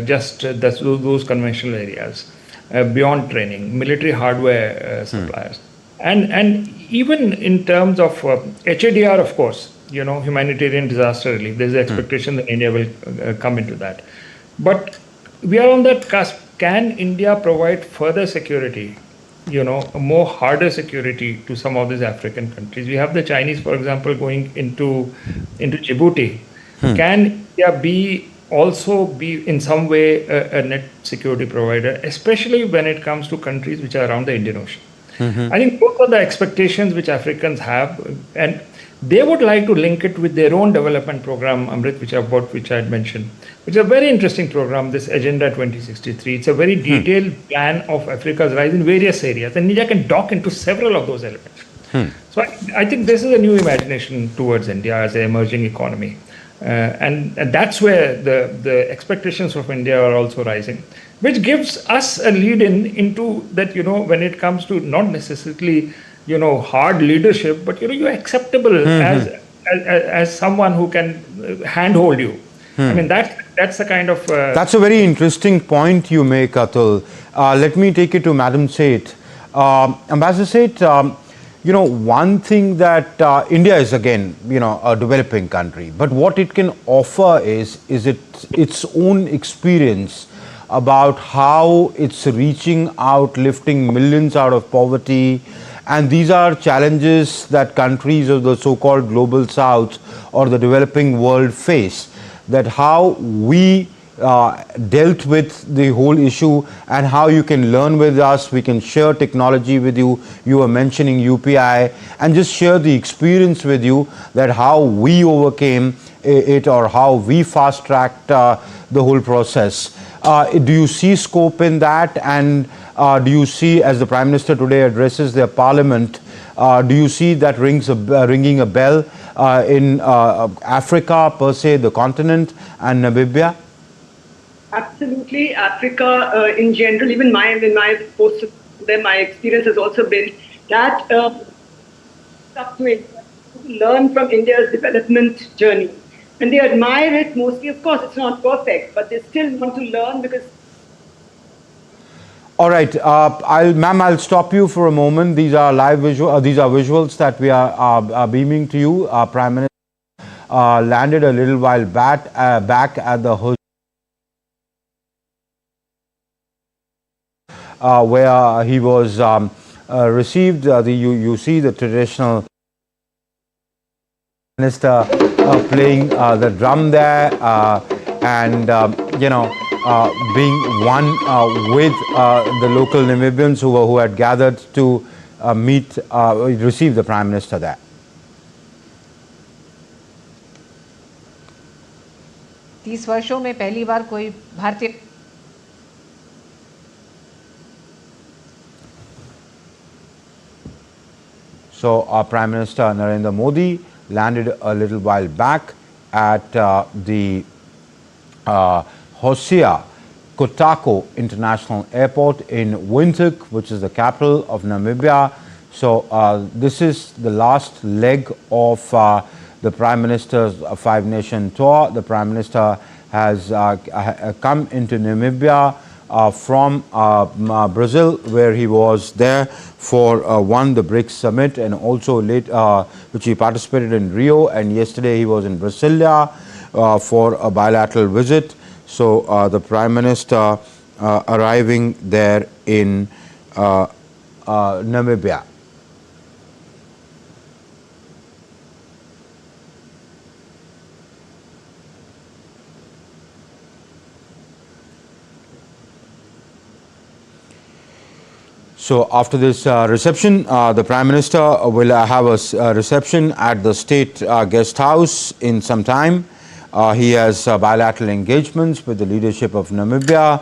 just those conventional areas, beyond training, military hardware suppliers. And even in terms of HADR, of course, humanitarian disaster relief, there's an expectation that India will come into that. But we are on that cusp. Can India provide further security, more harder security to some of these African countries? We have the Chinese, for example, going into Djibouti. Can India also be in some way a net security provider, especially when it comes to countries which are around the Indian Ocean? I think those are the expectations which Africans have, and they would like to link it with their own development program, Amrit, which I had mentioned, which is a very interesting program, this Agenda 2063. It's a very detailed plan of Africa's rise in various areas, and India can dock into several of those elements. So I think this is a new imagination towards India as an emerging economy. And that's where the expectations of India are also rising, which gives us a lead into that, when it comes to not necessarily, hard leadership, but, you're acceptable as someone who can handhold you. I mean, that's the kind of... That's a very interesting point you make, Atul. Let me take it to Madam Seth. Ambassador Seth, one thing that India is, again, a developing country, but what it can offer is its own experience about how it's reaching out, lifting millions out of poverty. And these are challenges that countries of the so-called global south or the developing world face, that how we dealt with the whole issue and how you can learn with us. We can share technology with you. You were mentioning UPI, and just share the experience with you, that how we overcame it or how we fast tracked the whole process. Do you see scope in that? And do you see, as the Prime Minister today addresses their parliament, do you see that ringing a bell in Africa per se, the continent, and Namibia? Absolutely. Africa in general, even in my posts there, my experience has also been that stuff to learn from India's development journey. And they admire it mostly. Of course, it's not perfect, but they still want to learn because. All right, ma'am, I'll stop you for a moment. These are these are visuals that we are beaming to you. Prime Minister landed a little while back at the where he was received. You see the traditional minister playing the drum there, and being one with the local Namibians who had gathered to receive the Prime Minister there. तीस वर्षों में पहली बार कोई भारतीय. So our Prime Minister Narendra Modi landed a little while back at the Hosea Kotako International Airport in Windhoek, which is the capital of Namibia. So this is the last leg of the Prime Minister's five-nation tour. The Prime Minister has come into Namibia from Brazil, where he was there for the BRICS summit, and also which he participated in Rio, and yesterday he was in Brasilia for a bilateral visit. So the Prime Minister arriving there in Namibia. So after this reception, the Prime Minister will have a reception at the State Guest House in some time. He has bilateral engagements with the leadership of Namibia.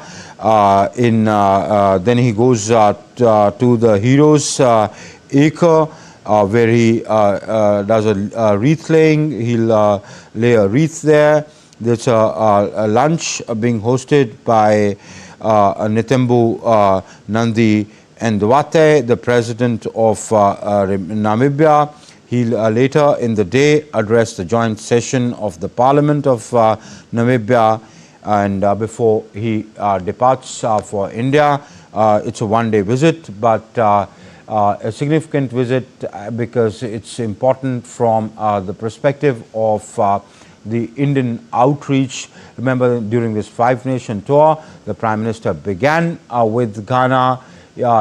Then he goes to the Heroes Acre, where he does a wreath laying. He'll lay a wreath there. There's a lunch being hosted by Netembu Nandi Ndwate, the president of Namibia. He'll later in the day address the joint session of the Parliament of Namibia, and before he departs for India. It's a one-day visit, but a significant visit because it's important from the perspective of the Indian outreach. Remember, during this five-nation tour, the Prime Minister began with Ghana.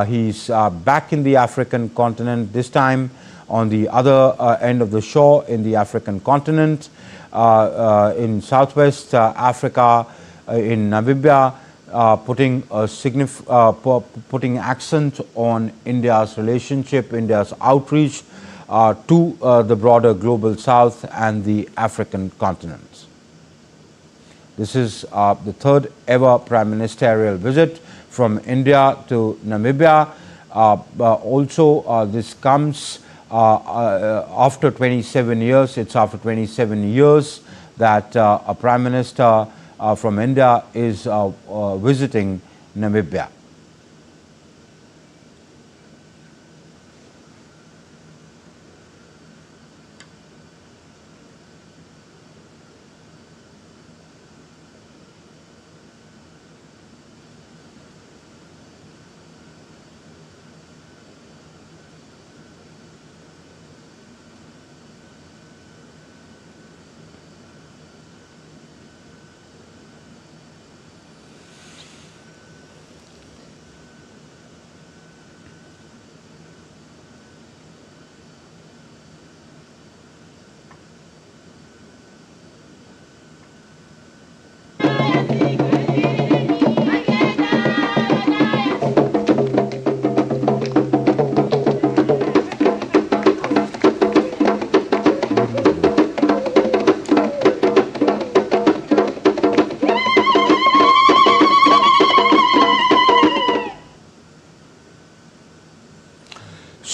He's back in the African continent, this time on the other end of the shore in the African continent, in Southwest Africa, in Namibia, putting accent on India's relationship, India's outreach to the broader global South and the African continent. This is the third ever prime ministerial visit from India to Namibia. Also, this comes after 27 years. It's after 27 years that a Prime Minister from India is visiting Namibia.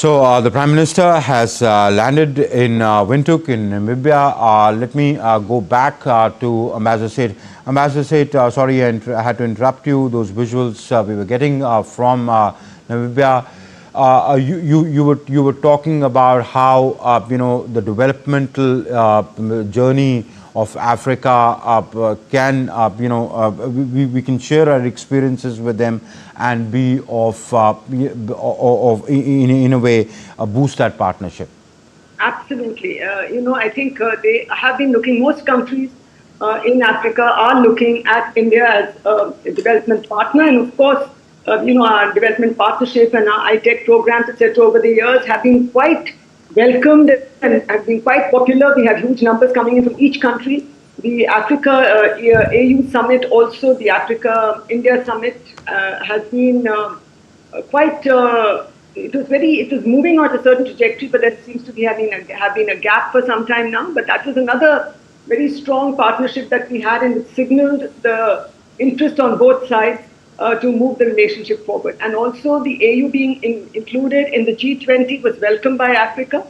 So the Prime Minister has landed in Windhoek in Namibia. Let me go back to Ambassador Seth. Ambassador Seth, sorry I had to interrupt you. Those visuals we were getting from Namibia. You were talking about how the developmental journey of Africa can we can share our experiences with them and be in a way boost that partnership. Absolutely. I think they have been looking, most countries in Africa are looking at India as a development partner, and of course our development partnership and our ITech programs, etc., over the years have been quite welcomed and have been quite popular. We have huge numbers coming in from each country. The Africa AU Summit, also the Africa India Summit, has been quite. It was moving on a certain trajectory, but there seems to be have been a gap for some time now. But that was another very strong partnership that we had, and it signaled the interest on both sides to move the relationship forward. And also the AU being included in the G20 was welcomed by Africa,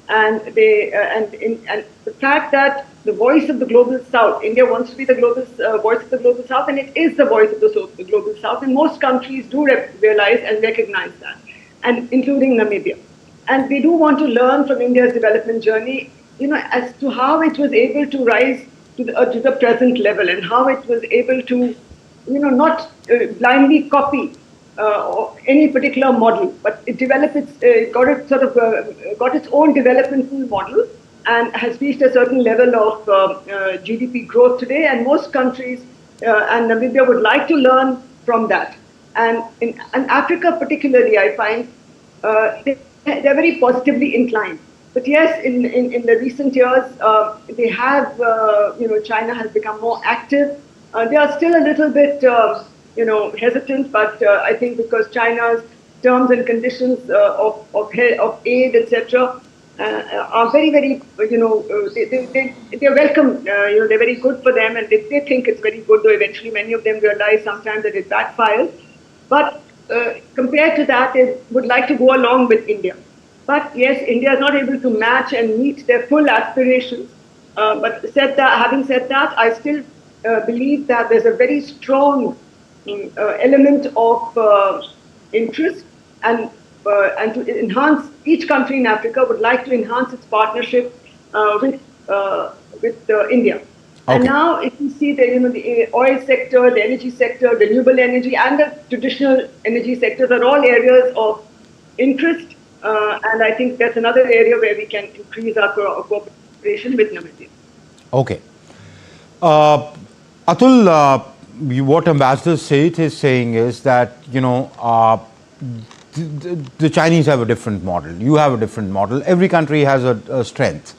and the fact that the voice of the global South, India wants to be the global voice of the global South, and it is the voice of the global South, and most countries do realize and recognize that, and including Namibia. And they do want to learn from India's development journey, as to how it was able to rise to the present level, and how it was able to not blindly copy any particular model, but it developed got its own developmental model, and has reached a certain level of GDP growth today. And most countries and Namibia would like to learn from that. And in Africa particularly, I find they're very positively inclined. But yes, in the recent years, they have, China has become more active. They are still a little bit, hesitant, but I think because China's terms and conditions of aid, etc., are very, very, they're welcome. They're very good for them, and they think it's very good. Though eventually, many of them realize sometimes that it backfires. But compared to that, they would like to go along with India. But yes, India is not able to match and meet their full aspirations. But having said that, I still believe that there's a very strong element of interest, and to enhance, each country in Africa would like to enhance its partnership with India. Okay. And now, if you see the oil sector, the energy sector, renewable energy, and the traditional energy sectors are all areas of interest, and I think that's another area where we can increase our cooperation with Namibia. Okay. Atul, what Ambassador Seth is saying is that, the Chinese have a different model. You have a different model. Every country has a strength.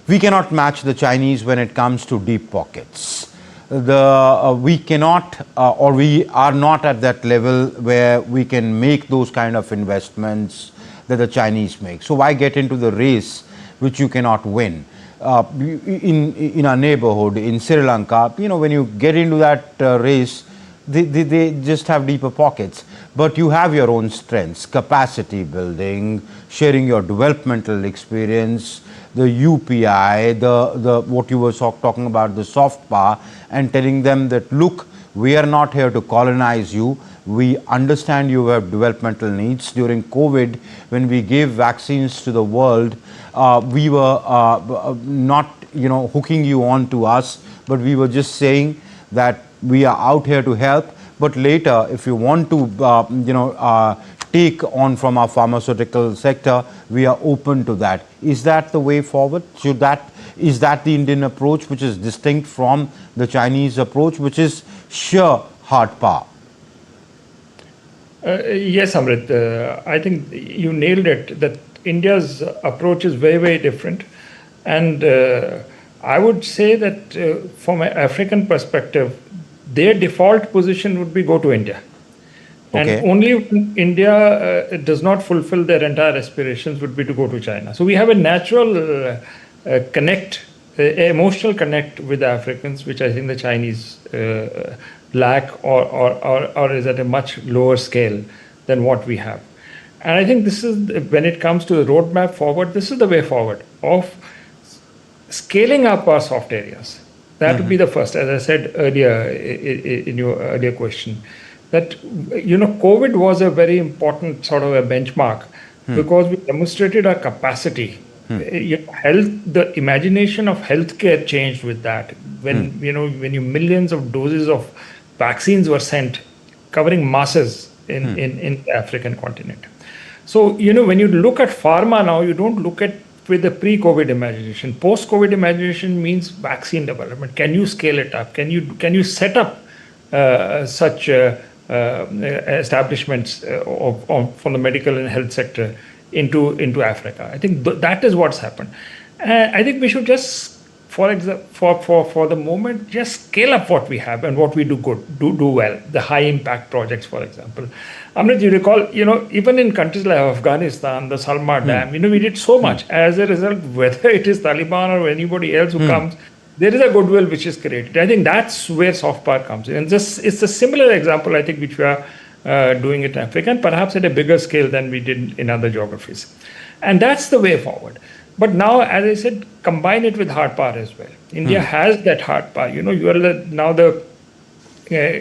We cannot match the Chinese when it comes to deep pockets. We cannot, or we are not at that level where we can make those kind of investments that the Chinese make. So why get into the race which you cannot win? In our neighborhood, in Sri Lanka, when you get into that race, they just have deeper pockets. But you have your own strengths, capacity building, sharing your developmental experience, the UPI, the what you were talking about, the soft power, and telling them that, look, we are not here to colonize you. We understand you have developmental needs. During COVID, when we gave vaccines to the world, we were not, hooking you on to us, but we were just saying that we are out here to help. But later, if you want to, take on from our pharmaceutical sector, we are open to that. Is that the way forward? Is that the Indian approach, which is distinct from the Chinese approach, which is sheer hard power? Yes, Amrit. I think you nailed it, that India's approach is very, very different. And I would say that from an African perspective, their default position would be go to India. Okay. And only when India does not fulfill their entire aspirations would be to go to China. So we have a natural emotional connect with the Africans, which I think the Chinese lack or is at a much lower scale than what we have. And I think this is, when it comes to the roadmap forward, this is the way forward of scaling up our soft areas. That would be the first, as I said earlier in your earlier question, that, COVID was a very important sort of a benchmark because we demonstrated our capacity. Health, the imagination of healthcare changed with that. When, when millions of doses of vaccines were sent, covering masses in the African continent. So, when you look at pharma now, you don't look at with the pre-COVID imagination. Post-COVID imagination means vaccine development. Can you scale it up? Can you set up such establishments from the medical and health sector into Africa? I think that is what's happened. And I think we should just, for the moment, just scale up what we have and what we do well. The high impact projects, for example. Amrit, you recall, even in countries like Afghanistan, the Salma Dam, we did so much. As a result, whether it is Taliban or anybody else who comes, there is a goodwill which is created. I think that's where soft power comes in. And it's a similar example, I think, which we are doing it in Africa, and perhaps at a bigger scale than we did in other geographies. And that's the way forward. But now, as I said, combine it with hard power as well. India has that hard power. You are now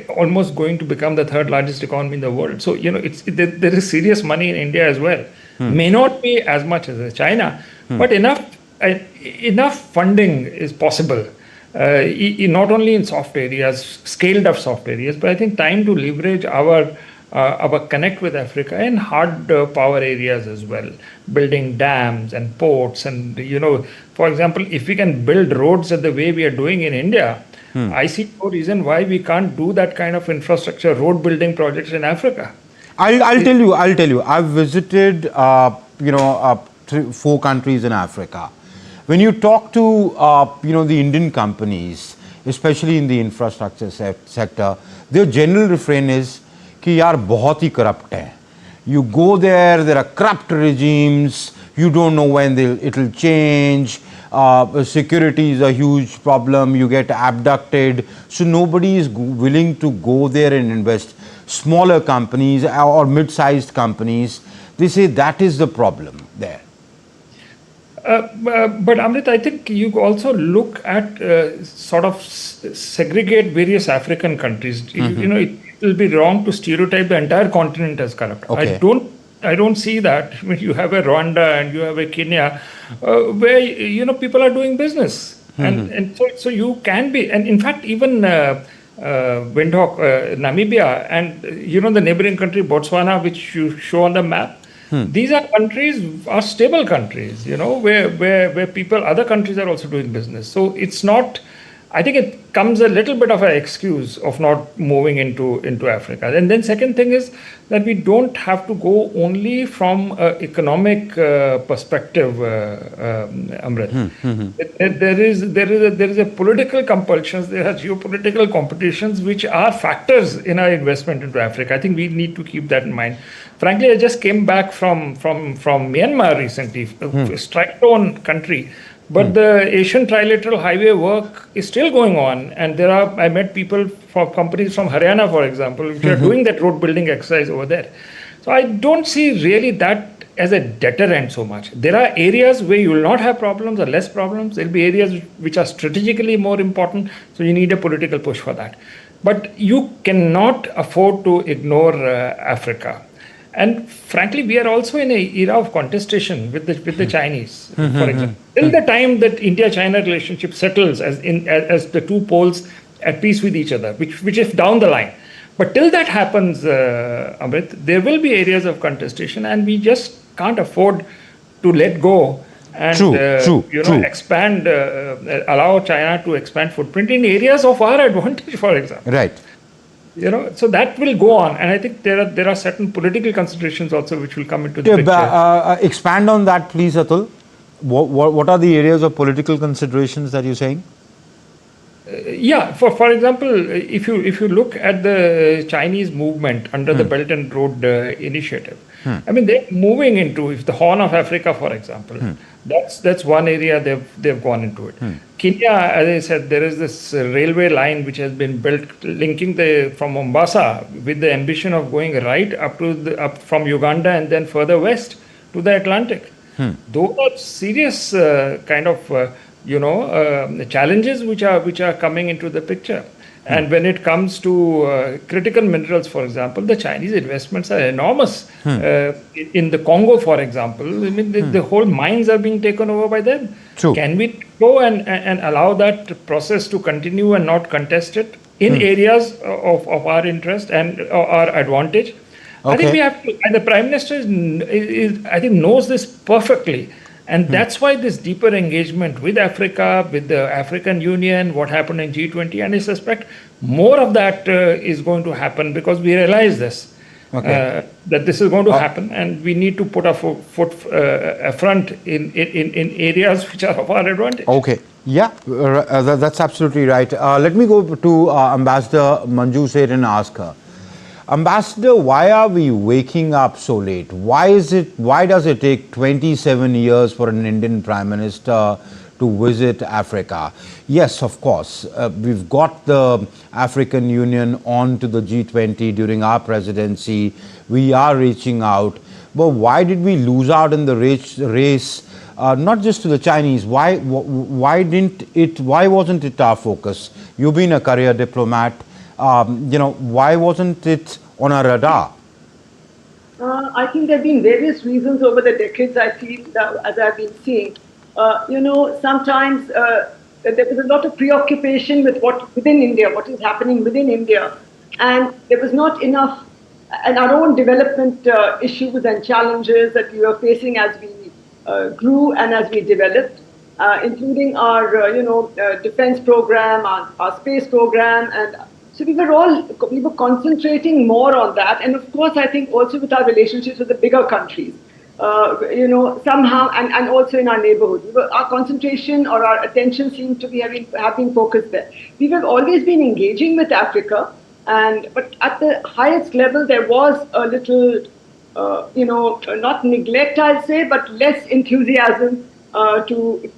almost going to become the third largest economy in the world. So, there is serious money in India as well. May not be as much as China, but enough funding is possible. Not only in soft areas, scaled up soft areas, but I think time to leverage our connect with Africa in hard power areas as well, building dams and ports. And, for example, if we can build roads the way we are doing in India, I see no reason why we can't do that kind of infrastructure, road building projects in Africa. I'll tell you. I've visited, 4 countries in Africa. When you talk to, the Indian companies, especially in the infrastructure sector, their general refrain is, कि यार बहुत ही corrupt है. You go there are corrupt regimes, you don't know when it'll change, security is a huge problem, you get abducted, so nobody is willing to go there and invest. Smaller companies or mid-sized companies, they say that is the problem there. But Amrit, I think you also look at sort of segregate various African countries. It will be wrong to stereotype the entire continent as corrupt. Okay. I don't see that. I mean, you have a Rwanda and you have a Kenya, where people are doing business, and so you can be. And in fact, even Windhoek, Namibia, and the neighboring country Botswana, which you show on the map. These are stable countries, where other countries are also doing business. So it's not, I think it comes a little bit of an excuse of not moving into Africa. And then second thing is that we don't have to go only from an economic perspective, Amrit. There is a political compulsions, there are geopolitical competitions which are factors in our investment into Africa. I think we need to keep that in mind. Frankly, I just came back from Myanmar recently, a strike-torn country. But the Asian Trilateral Highway work is still going on, and I met people from companies from Haryana, for example, which are doing that road building exercise over there. So I don't see really that as a deterrent so much. There are areas where you will not have problems or less problems. There will be areas which are strategically more important, so you need a political push for that. But you cannot afford to ignore Africa. And frankly, we are also in an era of contestation with the Chinese, for example. Till the time that India-China relationship settles as the two poles at peace with each other, which is down the line. But till that happens, Amrit, there will be areas of contestation, and we just can't afford to let go and expand, allow China to expand footprint in areas of our advantage, for example. Right. So that will go on, and I think there are certain political considerations also which will come into the picture. Expand on that, please, Atul. What are the areas of political considerations that you're saying? Yeah, for example, if you look at the Chinese movement under the Belt and Road Initiative, I mean they're moving into, if the Horn of Africa, for example, that's one area they've gone into it. Kenya, as I said, there is this railway line which has been built linking from Mombasa with the ambition of going right up from Uganda and then further west to the Atlantic. Those are serious challenges which are coming into the picture. And when it comes to critical minerals, for example, the Chinese investments are enormous. In the Congo, for example, I mean, the whole mines are being taken over by them. True. Can we go and allow that process to continue and not contest it in areas of our interest and our advantage? I think we have to, and the Prime Minister I think knows this perfectly. And that's why this deeper engagement with Africa, with the African Union, what happened in G20, and I suspect more of that is going to happen because we realize this, that this is going to happen, and we need to put our foot front in areas which are of our advantage. Okay. Yeah, that's absolutely right. Let me go to Ambassador Manju Seth and ask her. Ambassador, why are we waking up so late? Why does it take 27 years for an Indian Prime Minister to visit Africa? Yes, of course, we've got the African Union on to the G20 during our presidency. We are reaching out. But why did we lose out in the race? Not just to the Chinese. Why wasn't it our focus? You've been a career diplomat. Why wasn't it on our radar? I think there have been various reasons over the decades, I feel, as I've been seeing. Sometimes there was a lot of preoccupation with what is happening within India. And there was not enough, and our own development issues and challenges that we were facing as we grew and as we developed, including our, defense program, our space program, and so we were concentrating more on that, and of course, I think also with our relationships with the bigger countries, somehow, and also in our neighborhood, our concentration or our attention seemed to be have been focused there. We have always been engaging with Africa, but at the highest level, there was a little, not neglect, I'll say, but less enthusiasm to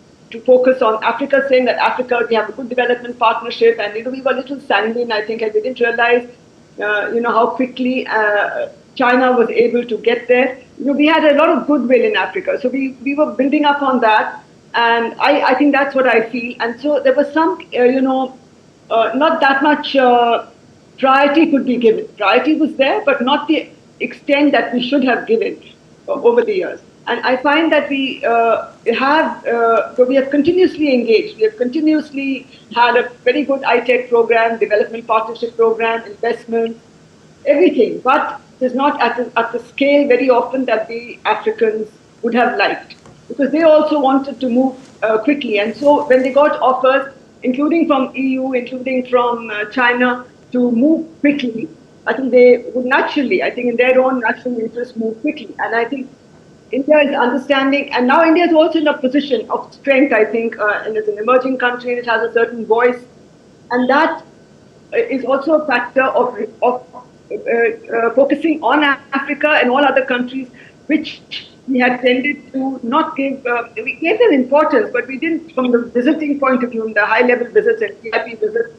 focus on Africa, saying that Africa, we have a good development partnership, and we were a little sanguine, I think, and we didn't realize, how quickly China was able to get there. We had a lot of goodwill in Africa, so we were building up on that, and I think that's what I feel. And so there was some, not that much priority could be given. Priority was there, but not the extent that we should have given over the years. And I find that we have continuously engaged. We have continuously had a very good ITech program, development partnership program, investment, everything. But it is not at the scale very often that the Africans would have liked, because they also wanted to move quickly. And so when they got offers, including from EU, including from China, to move quickly, I think they would naturally, in their own national interest, move quickly. And I think India is understanding, and now India is also in a position of strength, I think, and it's an emerging country, and it has a certain voice. And that is also a factor of focusing on Africa and all other countries, which we had tended to not give, we gave them importance, but we didn't, from the visiting point of view, in the high-level visits and VIP visits,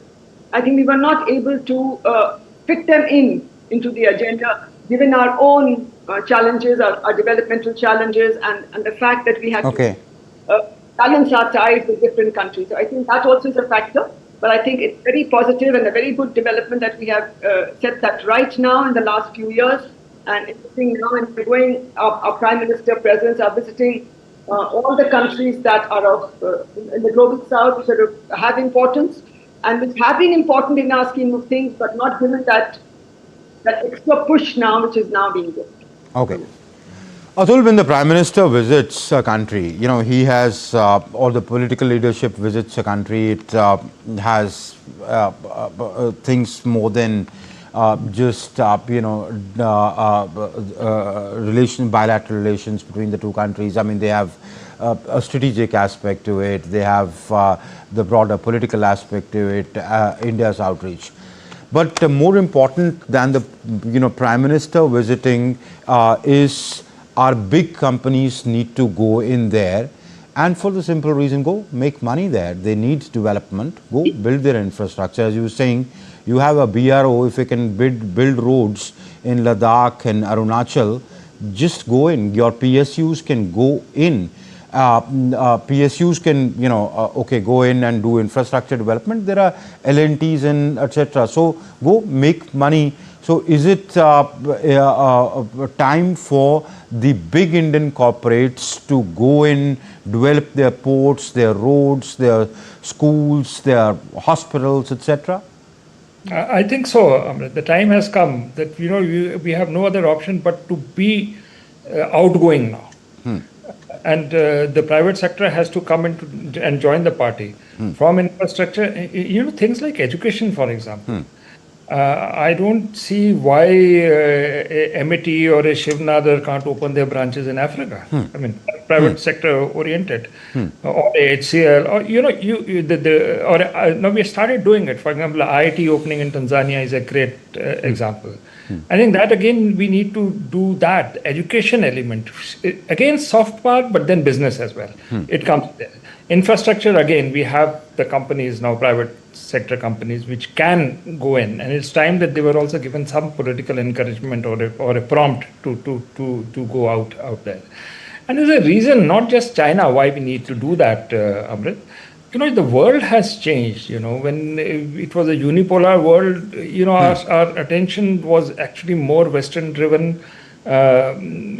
I think we were not able to fit them into the agenda, given our own challenges, our developmental challenges, and the fact that we have to balance our ties with different countries. So I think that also is a factor, but I think it's very positive and a very good development that we have set that right now in the last few years. And interesting now, and we're going, our Prime Minister presence are visiting all the countries that are in the global south, which have importance, and which have been important in our scheme of things, but not given that extra push now, which is now being given. Okay. Atul, when the Prime Minister visits a country, he has, all the political leadership visits a country, it has things more than just, bilateral relations between the two countries. I mean, they have a strategic aspect to it. They have the broader political aspect to it, India's outreach. But more important than the Prime Minister visiting is our big companies need to go in there, and for the simple reason, go make money there. They need development, go build their infrastructure. As you were saying, you have a BRO, if you can build roads in Ladakh and Arunachal, just go in. Your PSUs can go in. PSUs can, go in and do infrastructure development. There are L&Ts and etc. So go make money. So is it time for the big Indian corporates to go in, develop their ports, their roads, their schools, their hospitals, etc.? I think so. The time has come that we have no other option but to be outgoing now. And the private sector has to come in and join the party. From infrastructure, things like education, for example. I don't see why MET or a Shivnadar can't open their branches in Africa. I mean, private sector oriented, or a HCL, or we started doing it. For example, IIT opening in Tanzania is a great example. I think that again we need to do that education element again, soft power, but then business as well. It comes there. Infrastructure again, we have the companies now, private sector companies, which can go in, and it's time that they were also given some political encouragement or a prompt to go out there. And there's a reason, not just China, why we need to do that, Amrit. The world has changed. When it was a unipolar world, our attention was actually more Western driven, and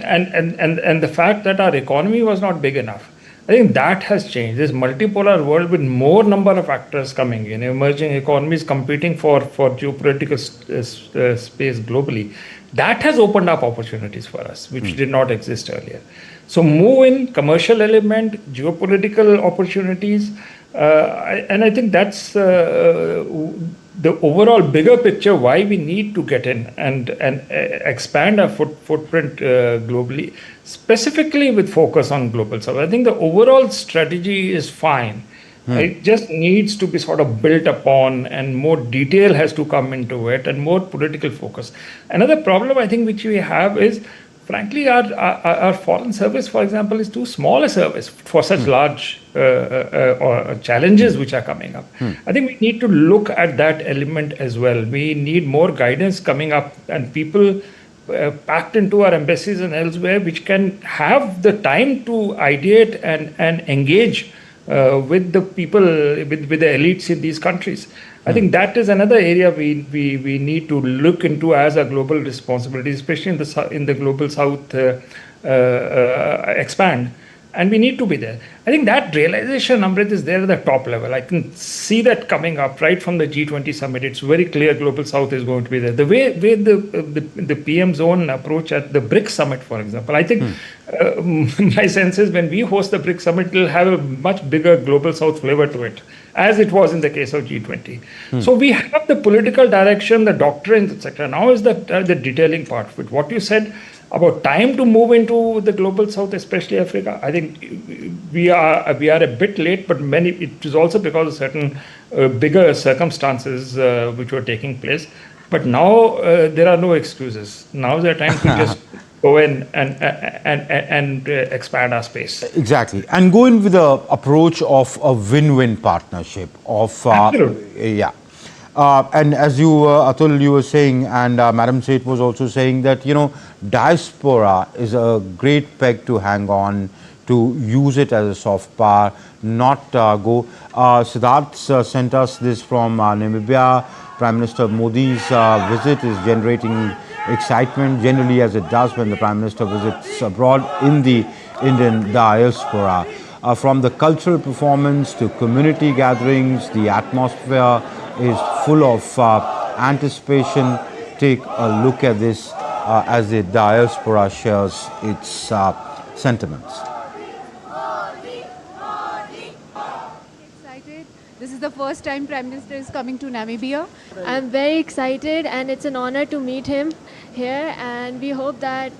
the fact that our economy was not big enough. I think that has changed. This multipolar world with more number of actors coming in, emerging economies competing for geopolitical space globally, that has opened up opportunities for us, which did not exist earlier. So move in, commercial element, geopolitical opportunities, and I think that's the overall bigger picture why we need to get in and expand our footprint globally, specifically with focus on global south. I think the overall strategy is fine. It just needs to be sort of built upon, and more detail has to come into it, and more political focus. Another problem I think which we have is, frankly, our foreign service, for example, is too small a service for such large challenges which are coming up. I think we need to look at that element as well. We need more guidance coming up, and people packed into our embassies and elsewhere, which can have the time to ideate and engage with the people, with the elites in these countries. I think that is another area we need to look into as a global responsibility, especially in the global south expand. And we need to be there. I think that realization, Amrit, is there at the top level. I can see that coming up right from the G20 summit. It's very clear global south is going to be there. The way the PM's own approach at the BRICS summit, for example, I think my sense is when we host the BRICS summit, it will have a much bigger global south flavor to it, as it was in the case of G20. So we have the political direction, the doctrines, etc. Now is the detailing part of it. What you said about time to move into the global south, especially Africa, I think we are a bit late, but it is also because of certain bigger circumstances which were taking place. But now there are no excuses. Now is the time to just go in and expand our space. Exactly, and go in with the approach of a win-win partnership of and as you Atul, you were saying, and Madam Seth was also saying that diaspora is a great peg to hang on, to use it as a soft power, not go. Siddharth sent us this from Namibia. Prime Minister Modi's visit is generating excitement, generally as it does when the Prime Minister visits abroad in the Indian diaspora. From the cultural performance to community gatherings, the atmosphere is full of anticipation. Take a look at this as the diaspora shares its sentiments. Excited. This is the first time Prime Minister is coming to Namibia. I'm very excited, and it's an honor to meet him here, and we hope that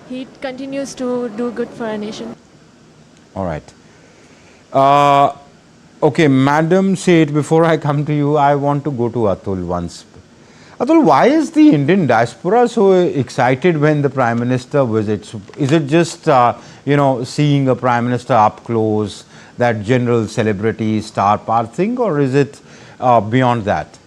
he continues to do good for our nation. All right. Okay, Madam Seth, before I come to you, I want to go to Atul once. Atul, why is the Indian diaspora so excited when the Prime Minister visits? Is it just, seeing a Prime Minister up close, that general celebrity star power thing, or is it beyond that?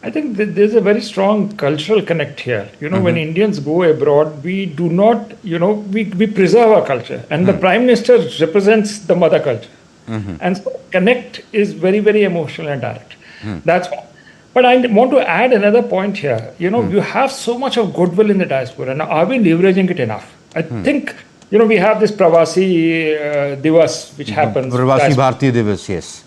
I think there's a very strong cultural connect here. When Indians go abroad, we do not, we preserve our culture. And the Prime Minister represents the mother culture. And so connect is very, very emotional and direct. That's one. But I want to add another point here. You have so much of goodwill in the diaspora. Now, are we leveraging it enough? I think, we have this Pravasi Divas, which happens. Prasar Bharati Divas, yes.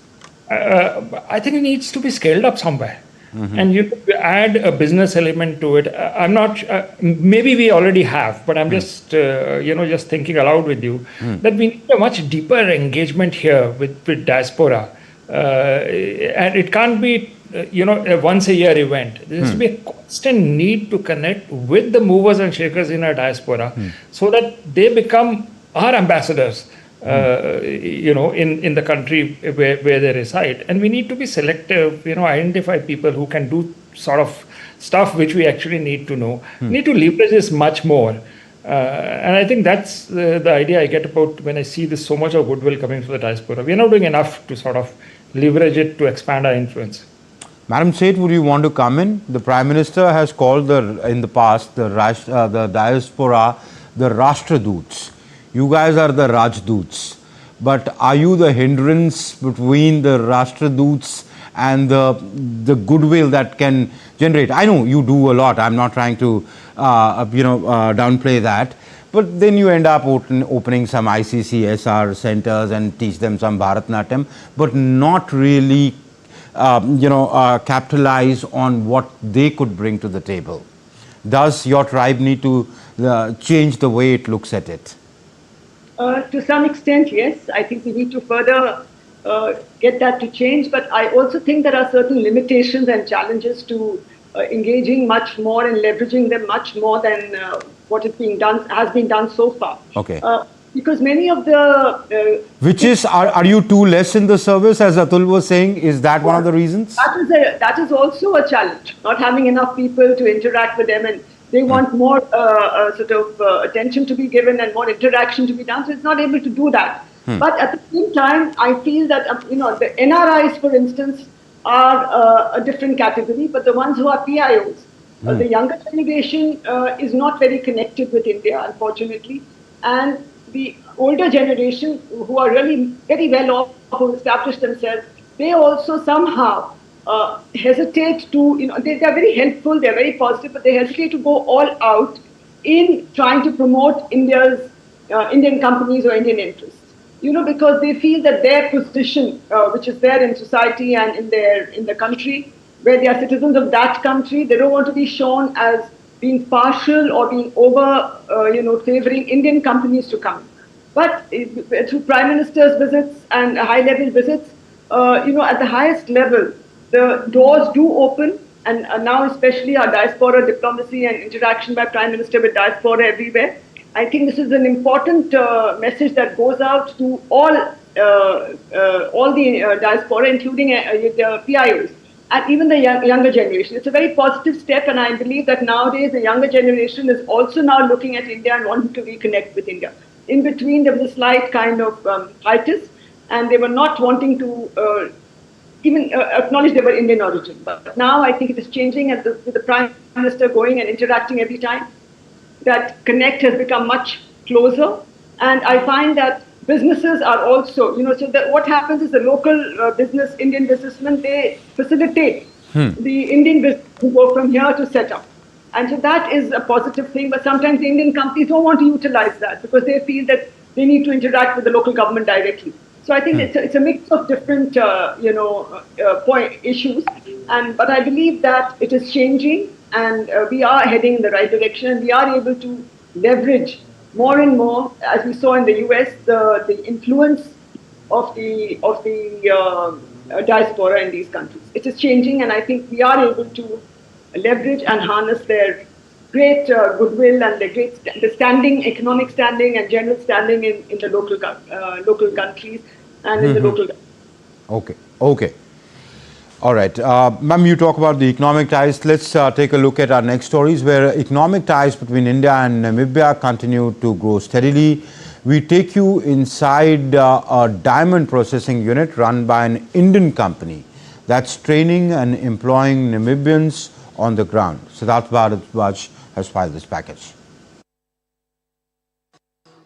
I think it needs to be scaled up somewhere. And you add a business element to it. I'm not, maybe we already have, but I'm just, just thinking aloud with you that we need a much deeper engagement here with diaspora. And it can't be, a once a year event. There has to be a constant need to connect with the movers and shakers in our diaspora so that they become our ambassadors. In the country where they reside. And we need to be selective, identify people who can do sort of stuff which we actually need to know. Need to leverage this much more. And I think that's the idea I get about when I see this so much of goodwill coming from the diaspora. We are not doing enough to sort of leverage it to expand our influence. Madam Seth, would you want to come in? The Prime Minister has called in the past the diaspora the Rashtraduts. You guys are the Rajduts, but are you the hindrance between the Rashtraduts and the goodwill that can generate? I know you do a lot. I'm not trying to, downplay that. But then you end up opening some ICCSR centers and teach them some Bharatanatyam, but not really, capitalize on what they could bring to the table. Does your tribe need to change the way it looks at it? To some extent, yes. I think we need to further get that to change. But I also think there are certain limitations and challenges to engaging much more and leveraging them much more than what has been done so far. Okay. Because many of the... are you too less in the service, as Atul was saying? Is that one of the reasons? That is also a challenge, not having enough people to interact with them, and they want more attention to be given and more interaction to be done, so it's not able to do that. But at the same time, I feel that, the NRIs, for instance, are a different category, but the ones who are PIOs, the younger generation is not very connected with India, unfortunately. And the older generation, who are really very well off, who established themselves, they also somehow hesitate to, they are very helpful, they are very positive, but they hesitate to go all out in trying to promote Indian companies or Indian interests. Because they feel that their position, which is there in society and in the country, where they are citizens of that country, they don't want to be shown as being partial or being over, favoring Indian companies to come. But through Prime Minister's visits and high-level visits, at the highest level, the doors do open, and now especially our diaspora diplomacy and interaction by Prime Minister with diaspora everywhere. I think this is an important message that goes out to all the diaspora, including the PIOs and even the younger generation. It's a very positive step, and I believe that nowadays the younger generation is also now looking at India and wanting to reconnect with India. In between, there was a slight kind of hiatus, and they were not wanting to even acknowledge they were Indian origin. But now I think it is changing, and with the Prime Minister going and interacting every time, that connect has become much closer. And I find that businesses are also, so that what happens is the local Indian businessmen, they facilitate the Indian business to go from here to set up. And so that is a positive thing, but sometimes the Indian companies don't want to utilize that because they feel that they need to interact with the local government directly. So I think it's a mix of different, issues. But I believe that it is changing, and we are heading in the right direction, and we are able to leverage more and more, as we saw in the US, the influence of the diaspora in these countries. It is changing, and I think we are able to leverage and harness their great goodwill and the standing, economic standing and general standing in the local countries and in the local. Okay. All right. Ma'am, you talk about the economic ties. Let's take a look at our next stories where economic ties between India and Namibia continue to grow steadily. We take you inside a diamond processing unit run by an Indian company that's training and employing Namibians on the ground. Siddharth Bharadwaj has filed this package.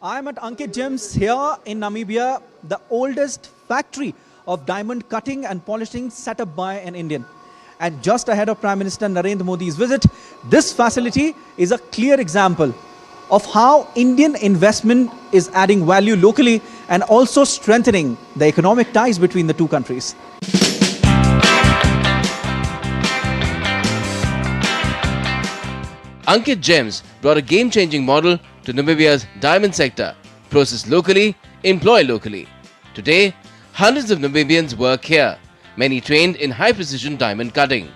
I'm at Ankit Gems here in Namibia, the oldest factory of diamond cutting and polishing set up by an Indian. And just ahead of Prime Minister Narendra Modi's visit, this facility is a clear example of how Indian investment is adding value locally and also strengthening the economic ties between the two countries. Ankit Gems brought a game-changing model to Namibia's diamond sector. Process locally, employ locally. Today, hundreds of Namibians work here, many trained in high-precision diamond cutting.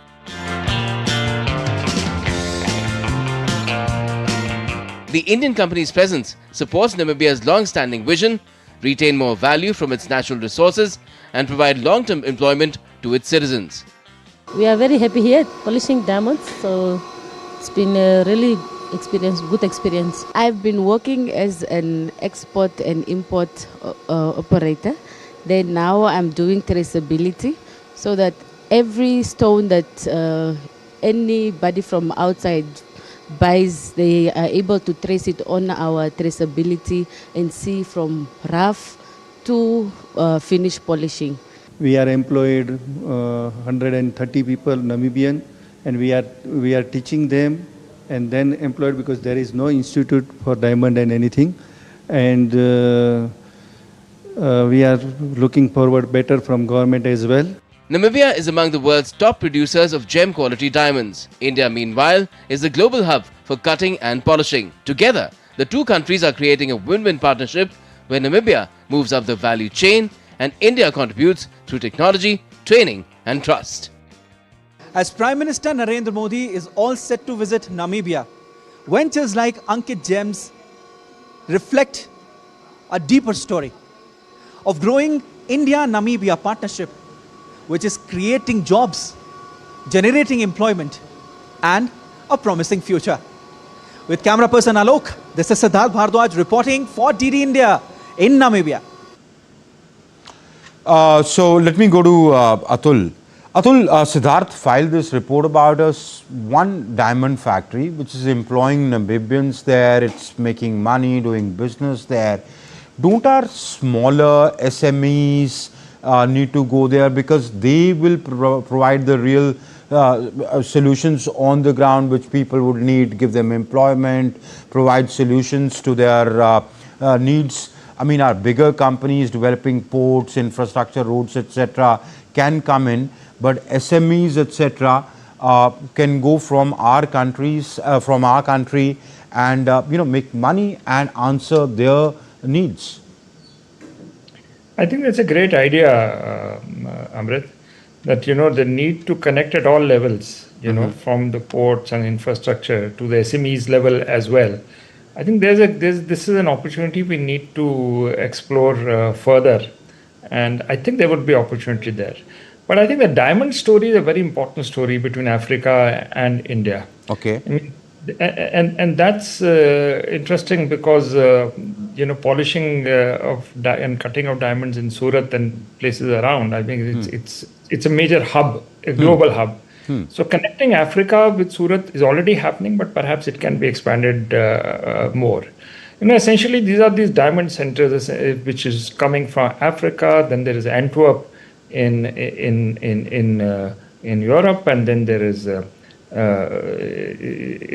The Indian company's presence supports Namibia's long-standing vision, retain more value from its natural resources, and provide long-term employment to its citizens. We are very happy here polishing diamonds, so it's been a really good experience. I've been working as an export and import operator. Then now I'm doing traceability so that every stone that anybody from outside buys, they are able to trace it on our traceability and see from rough to finished polishing. We are employed 130 people, Namibian, and we are teaching them and then employed because there is no institute for diamond and anything. And we are looking forward better from government as well. Namibia is among the world's top producers of gem quality diamonds. India, meanwhile, is the global hub for cutting and polishing. Together, the two countries are creating a win-win partnership where Namibia moves up the value chain and India contributes through technology, training and trust. As Prime Minister Narendra Modi is all set to visit Namibia, ventures like Ankit Gems reflect a deeper story of growing India-Namibia partnership, which is creating jobs, generating employment, and a promising future. With camera person Alok, this is Siddharth Bharadwaj reporting for DD India in Namibia. So let me go to Atul. Atul, Siddharth filed this report about one diamond factory which is employing Namibians there. It's making money, doing business there. Don't our smaller SMEs need to go there because they will provide the real solutions on the ground which people would need, give them employment, provide solutions to their needs? I mean, our bigger companies developing ports, infrastructure, roads, etc. can come in, but SMEs, etc. Can go from our countries, from our country, and make money and answer their needs. I think that's a great idea, Amrit, that the need to connect at all levels, from the ports and infrastructure to the SMEs level as well. I think this is an opportunity we need to explore further, and I think there would be opportunity there. But I think the diamond story is a very important story between Africa and India. Okay. I mean, and that's interesting because polishing and cutting of diamonds in Surat and places around, I think it's a major hub, a global hub. So connecting Africa with Surat is already happening, but perhaps it can be expanded more. Essentially these are these diamond centers which is coming from Africa. Then there is Antwerp in Europe, and then there is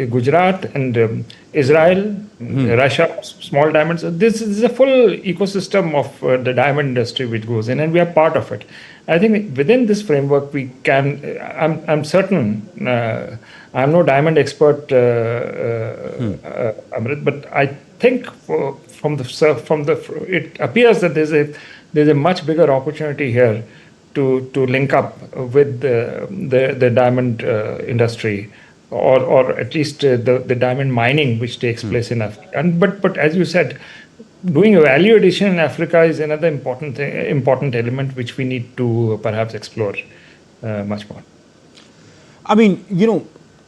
Gujarat and Israel, Russia, small diamonds. This is a full ecosystem of the diamond industry which goes in, and we are part of it. I think within this framework we can. I'm certain. I'm no diamond expert, Amrit, but I think it appears that there's a much bigger opportunity here to link up with the diamond industry or at least the diamond mining which takes place in Africa. And but as you said, doing value addition in Africa is another important element which we need to perhaps explore much more. I mean,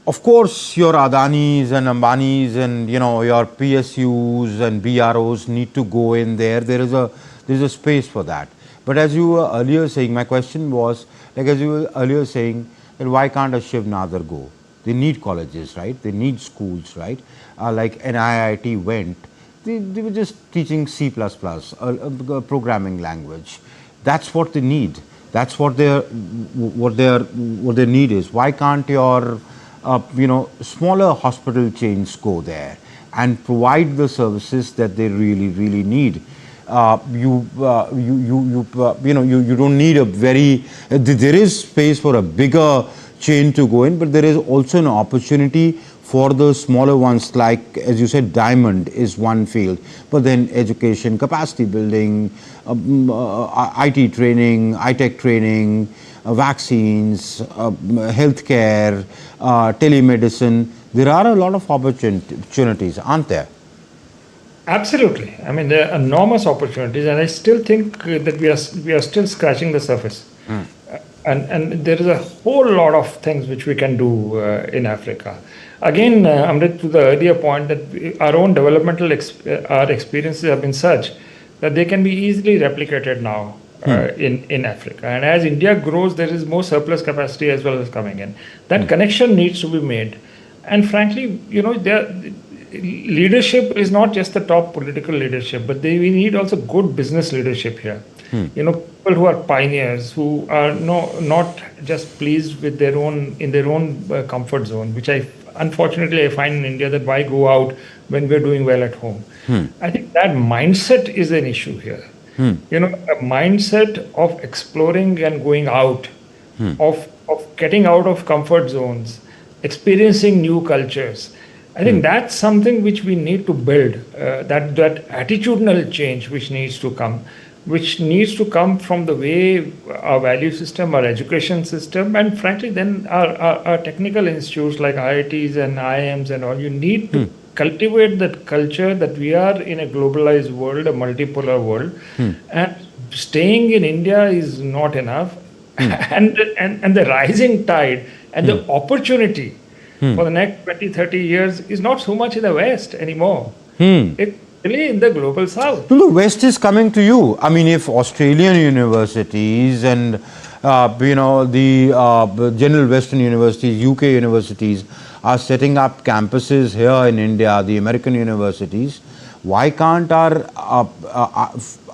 of course, your Adanis and Ambanis and your PSUs and BROs need to go in there. There's a space for that. But as you were earlier saying, my question was as you were earlier saying, that why can't a Shiv Nadar go? They need colleges, right? They need schools, right? Like NIIT went. They were just teaching C++, a programming language. That's what they need. That's what their need is. Why can't your smaller hospital chains go there and provide the services that they really need? You don't need a very. There is space for a bigger chain to go in, but there is also an opportunity for the smaller ones, like as you said, Diamond is one field, but then education, capacity building, IT training, iTech training, vaccines, healthcare, telemedicine. There are a lot of opportunities, aren't there? Absolutely. I mean, there are enormous opportunities, and I still think that we are still scratching the surface. And there is a whole lot of things which we can do in Africa. Again, Amrit, to the earlier point, that our own developmental our experiences have been such that they can be easily replicated now in Africa. And as India grows, there is more surplus capacity as well as coming in. That connection needs to be made. And frankly, leadership is not just the top political leadership, but we need also good business leadership here. People who are pioneers, who are not just pleased with their own comfort zone, which unfortunately I find in India, that why go out when we're doing well at home. I think that mindset is an issue here. A mindset of exploring and going out, of getting out of comfort zones, experiencing new cultures. I think that's something which we need to build, that attitudinal change which needs to come from the way our value system, our education system, and frankly then our technical institutes like IITs and IIMs and all. You need to cultivate that culture that we are in a globalized world, a multipolar world, and staying in India is not enough. And the rising tide and the opportunity for the next 20-30 years is not so much in the West anymore. It's really in the global South. The West is coming to you. I mean, if Australian universities and the general Western universities, UK universities are setting up campuses here in India, the American universities, why can't our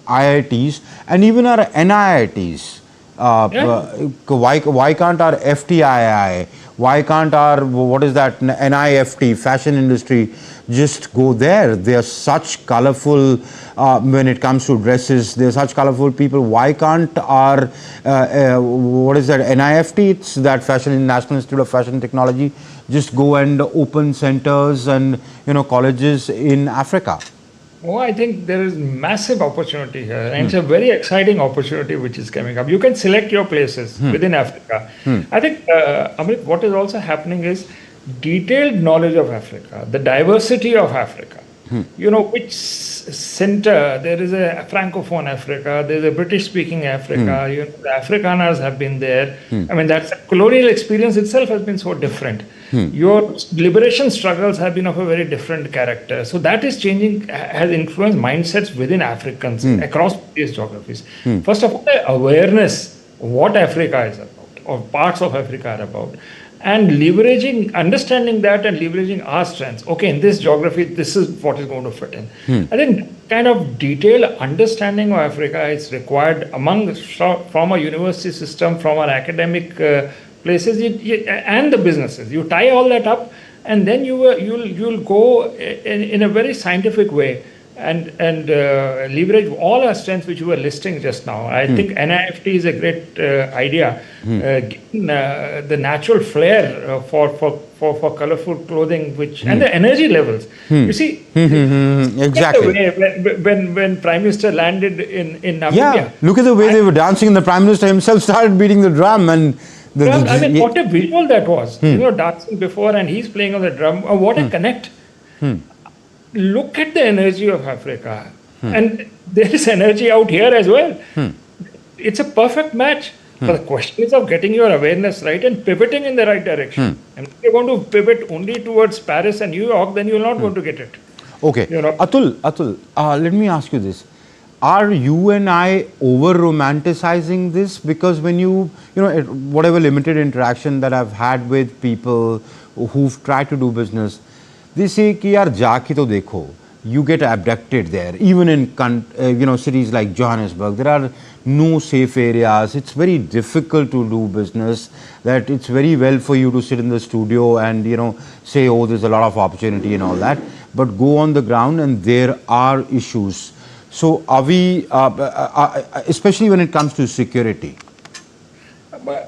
IITs and even our NIITs, why can't our FTII, why can't our, NIFT, fashion industry, just go there? They are such colorful, when it comes to dresses, they're such colorful people. Why can't our, NIFT, it's that National Institute of Fashion Technology, just go and open centers and, colleges in Africa? Oh, I think there is massive opportunity here, and it's a very exciting opportunity which is coming up. You can select your places within Africa. I think, Amrit, what is also happening is detailed knowledge of Africa, the diversity of Africa. Which center, there is a Francophone Africa, there's a British-speaking Africa, the Afrikaners have been there. I mean, that's colonial experience itself has been so different. Your liberation struggles have been of a very different character. So that is changing, has influenced mindsets within Africans across these geographies. First of all, the awareness of what Africa is about, or parts of Africa are about. And understanding that and leveraging our strengths. Okay, in this geography, this is what is going to fit in. I think kind of detailed understanding of Africa is required from a university system, from our academic places and the businesses. You tie all that up, and then you'll go in a very scientific way and leverage all our strengths which you were listing just now. I think NIFT is a great idea, given the natural flair for colorful clothing, and the energy levels. You see, exactly. When Prime Minister landed in Namibia. Yeah, look at the way they were dancing, and the Prime Minister himself started beating the drum, and Well, I mean, what a visual that was. Dancing before and he's playing on the drum. What a connect. Look at the energy of Africa. And there is energy out here as well. It's a perfect match. But the question is of getting your awareness right and pivoting in the right direction. And if you're going to pivot only towards Paris and New York, then you're not going to get it. Okay. Atul, let me ask you this. Are you and I over-romanticizing this? Because when whatever limited interaction that I've had with people who've tried to do business, they say कि यार जाके तो देखो, you get abducted there. Even in cities like Johannesburg, there are no safe areas. It's very difficult to do business. That it's very well for you to sit in the studio and say, oh, there's a lot of opportunity and all that. But go on the ground and there are issues. So are we, especially when it comes to security?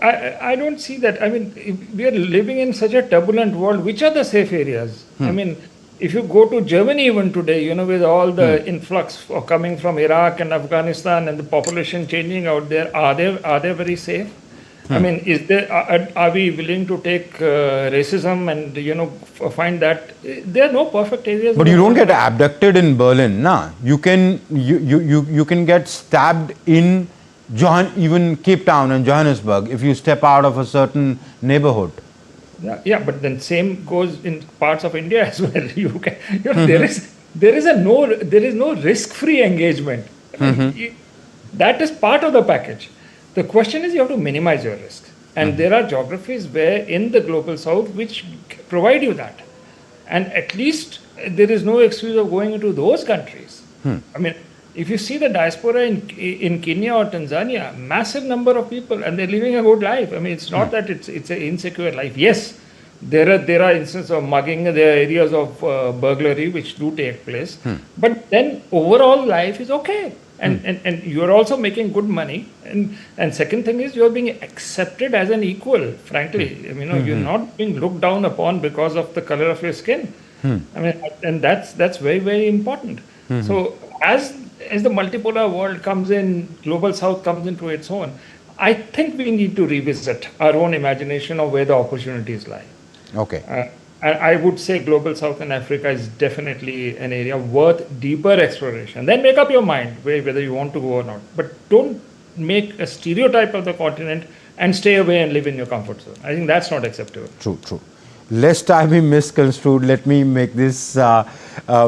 I don't see that. I mean, we are living in such a turbulent world. Which are the safe areas? I mean, if you go to Germany even today, with all the influx coming from Iraq and Afghanistan and the population changing out there, are they very safe? I mean, are we willing to take racism and find that there are no perfect areas? But you don't get abducted in Berlin, nah. You can get stabbed in even Cape Town and Johannesburg if you step out of a certain neighborhood. Yeah, but then same goes in parts of India as well. There is no risk-free engagement. That is part of the package. The question is you have to minimize your risk. And there are geographies where in the global south which provide you that. And at least there is no excuse of going into those countries. I mean, if you see the diaspora in Kenya or Tanzania, massive number of people and they're living a good life. I mean, it's not that it's an insecure life. Yes, there are instances of mugging, there are areas of burglary which do take place. But then overall life is okay. And you're also making good money. And second thing is you're being accepted as an equal, frankly. I mean, you're not being looked down upon because of the color of your skin. I mean, and that's very, very important. So as the multipolar world comes in, global south comes into its own, I think we need to revisit our own imagination of where the opportunities lie. Okay. And I would say global south and Africa is definitely an area worth deeper exploration. Then make up your mind whether you want to go or not. But don't make a stereotype of the continent and stay away and live in your comfort zone. I think that's not acceptable. True. Lest I be misconstrued, let me make this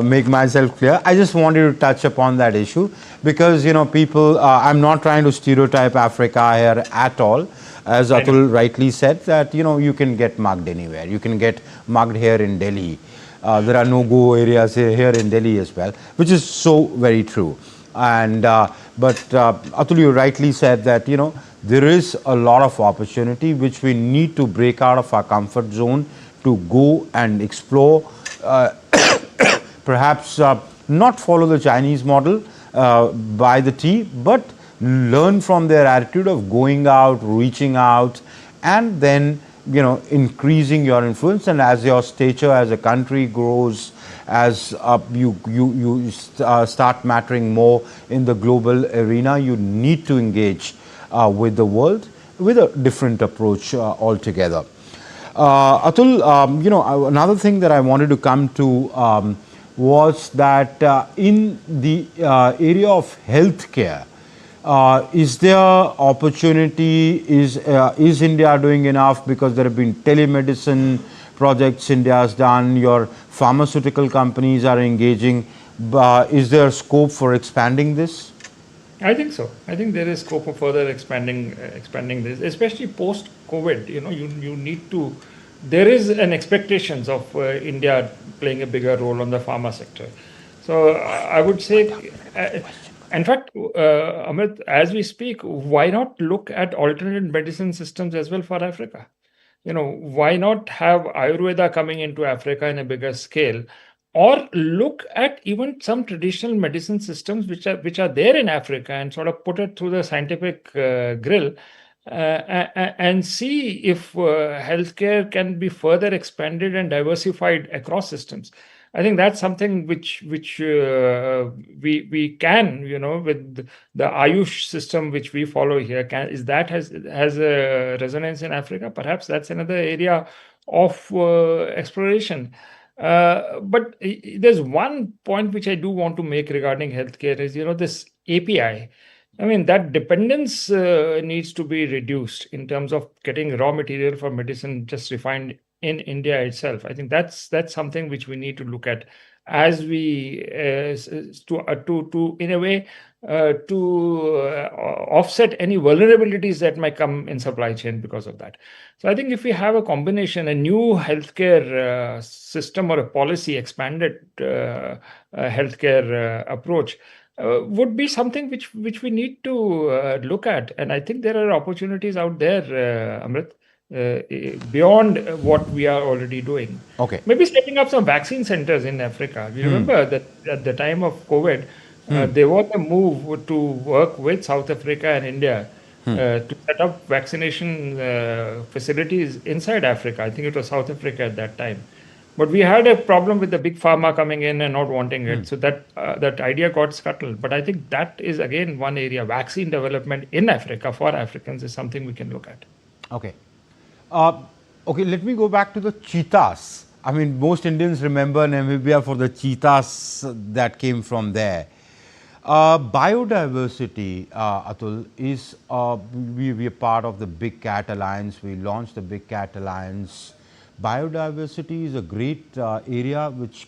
make myself clear. I just wanted to touch upon that issue because people. I'm not trying to stereotype Africa here at all. As Atul rightly said, that you can get mugged anywhere. You can get mugged here in Delhi. There are no-go areas here in Delhi as well, which is so very true. And but Atul, you rightly said that there is a lot of opportunity which we need to break out of our comfort zone to go and explore, perhaps not follow the Chinese model by the tea, but learn from their attitude of going out, reaching out, and then increasing your influence. And as your stature as a country grows, as you start mattering more in the global arena, you need to engage with the world with a different approach altogether. Atul, another thing that I wanted to come to was that in the area of healthcare, is there opportunity? Is India doing enough? Because there have been telemedicine projects India has done. Your pharmaceutical companies are engaging. Is there scope for expanding this? I think so. I think there is scope for further expanding this, especially post-COVID. You need to. There is an expectations of India playing a bigger role on the pharma sector. So I would say, in fact, Amit, as we speak, why not look at alternate medicine systems as well for Africa? Why not have Ayurveda coming into Africa in a bigger scale? Or look at even some traditional medicine systems which are there in Africa and sort of put it through the scientific grill and see if healthcare can be further expanded and diversified across systems. I think that's something which we can, with the Ayush system which we follow here, has a resonance in Africa. Perhaps that's another area of exploration. But there's one point which I do want to make regarding healthcare is, this API. I mean, that dependence needs to be reduced in terms of getting raw material for medicine just refined in India itself. I think that's something which we need to look at as we to in a way to offset any vulnerabilities that might come in supply chain because of that. So I think if we have a combination, a new healthcare system or a policy, expanded healthcare approach, would be something which we need to look at. And I think there are opportunities out there, Amrit, beyond what we are already doing. Okay. Maybe setting up some vaccine centers in Africa. We remember that at the time of COVID, there was a move to work with South Africa and India to set up vaccination facilities inside Africa. I think it was South Africa at that time. But we had a problem with the big pharma coming in and not wanting it. So that idea got scuttled. But I think that is, again, one area. Vaccine development in Africa for Africans is something we can look at. Okay. Okay, let me go back to the cheetahs. I mean, most Indians remember Namibia for the cheetahs that came from there. Biodiversity, Atul, is we are part of the Big Cat Alliance. We launched the Big Cat Alliance. Biodiversity is a great area which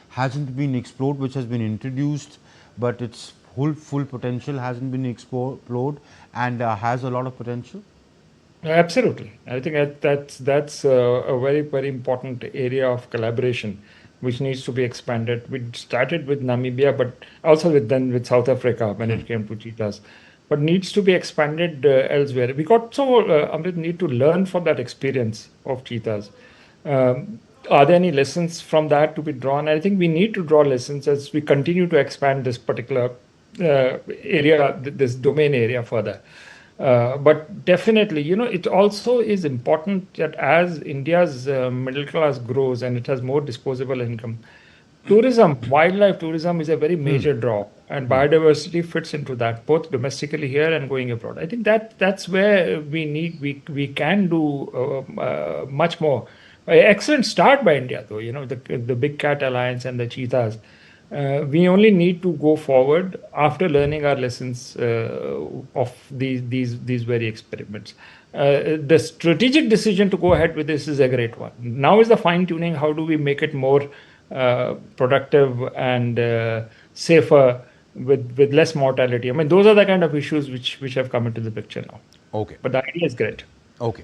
hasn't been explored, which has been introduced, but its full potential hasn't been explored and has a lot of potential. Absolutely. I think that's a very, very important area of collaboration which needs to be expanded. We started with Namibia, but also with South Africa when it came to cheetahs, but needs to be expanded elsewhere. We Amrit, need to learn from that experience of cheetahs. Are there any lessons from that to be drawn? I think we need to draw lessons as we continue to expand this particular area, this domain area further. But definitely, it also is important that as India's middle class grows and it has more disposable income, wildlife tourism is a very major draw, and biodiversity fits into that, both domestically here and going abroad. I think that's where we can do much more. Excellent start by India, though. The Big Cat Alliance and the cheetahs. We only need to go forward after learning our lessons of these very experiments. The strategic decision to go ahead with this is a great one. Now is the fine tuning. How do we make it more productive and safer with less mortality? I mean, those are the kind of issues which have come into the picture now. Okay. But the idea is great. Okay.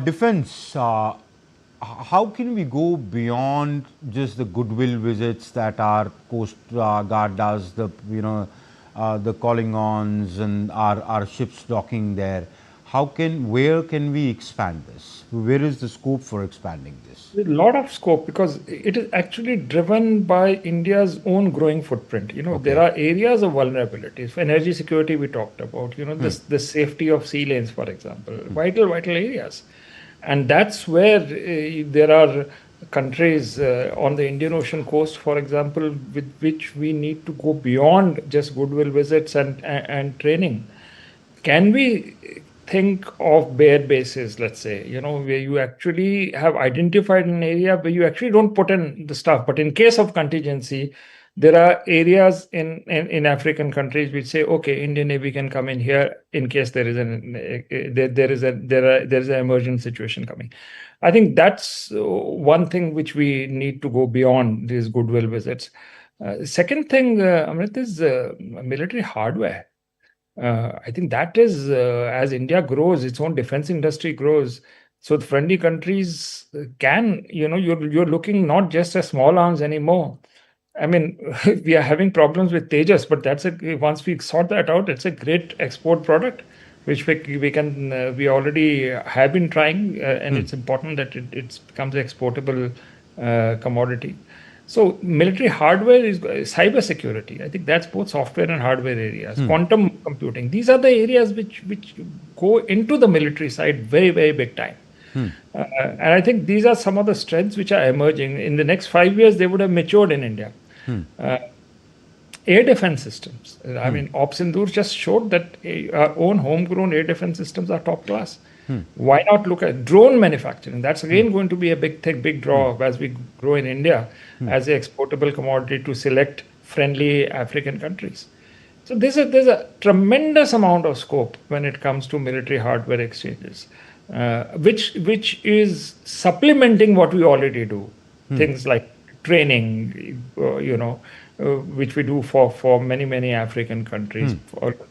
Defense. How can we go beyond just the goodwill visits that our Coast Guard does, the calling ons and our ships docking there? Where can we expand this? Where is the scope for expanding this? There's a lot of scope because it is actually driven by India's own growing footprint. There are areas of vulnerabilities. For energy security, we talked about. The safety of sea lanes, for example, vital areas. And that's where there are countries on the Indian Ocean coast, for example, with which we need to go beyond just goodwill visits and training. Can we think of bare bases, let's say, where you actually have identified an area where you actually don't put in the stuff, but in case of contingency, there are areas in African countries which say, okay, Indian Navy can come in here in case there is an emergent situation coming. I think that's one thing which we need to go beyond these goodwill visits. Second thing, Amrit, is military hardware. I think that is as India grows, its own defense industry grows. So the friendly countries can, you're looking not just at small arms anymore. I mean, we are having problems with Tejas, but once we sort that out, it's a great export product, which we already have been trying, and it's important that it becomes an exportable commodity. So military hardware is cyber security. I think that's both software and hardware areas. Quantum computing. These are the areas which go into the military side very, very big time. And I think these are some of the strengths which are emerging. In the next 5 years, they would have matured in India. Air defense systems. I mean, Op Sindoor just showed that our own homegrown air defense systems are top class. Why not look at drone manufacturing? That's again going to be a big thing, big draw as we grow in India as an exportable commodity to select friendly African countries. So there's a tremendous amount of scope when it comes to military hardware exchanges, which is supplementing what we already do. Things like training, which we do for many African countries,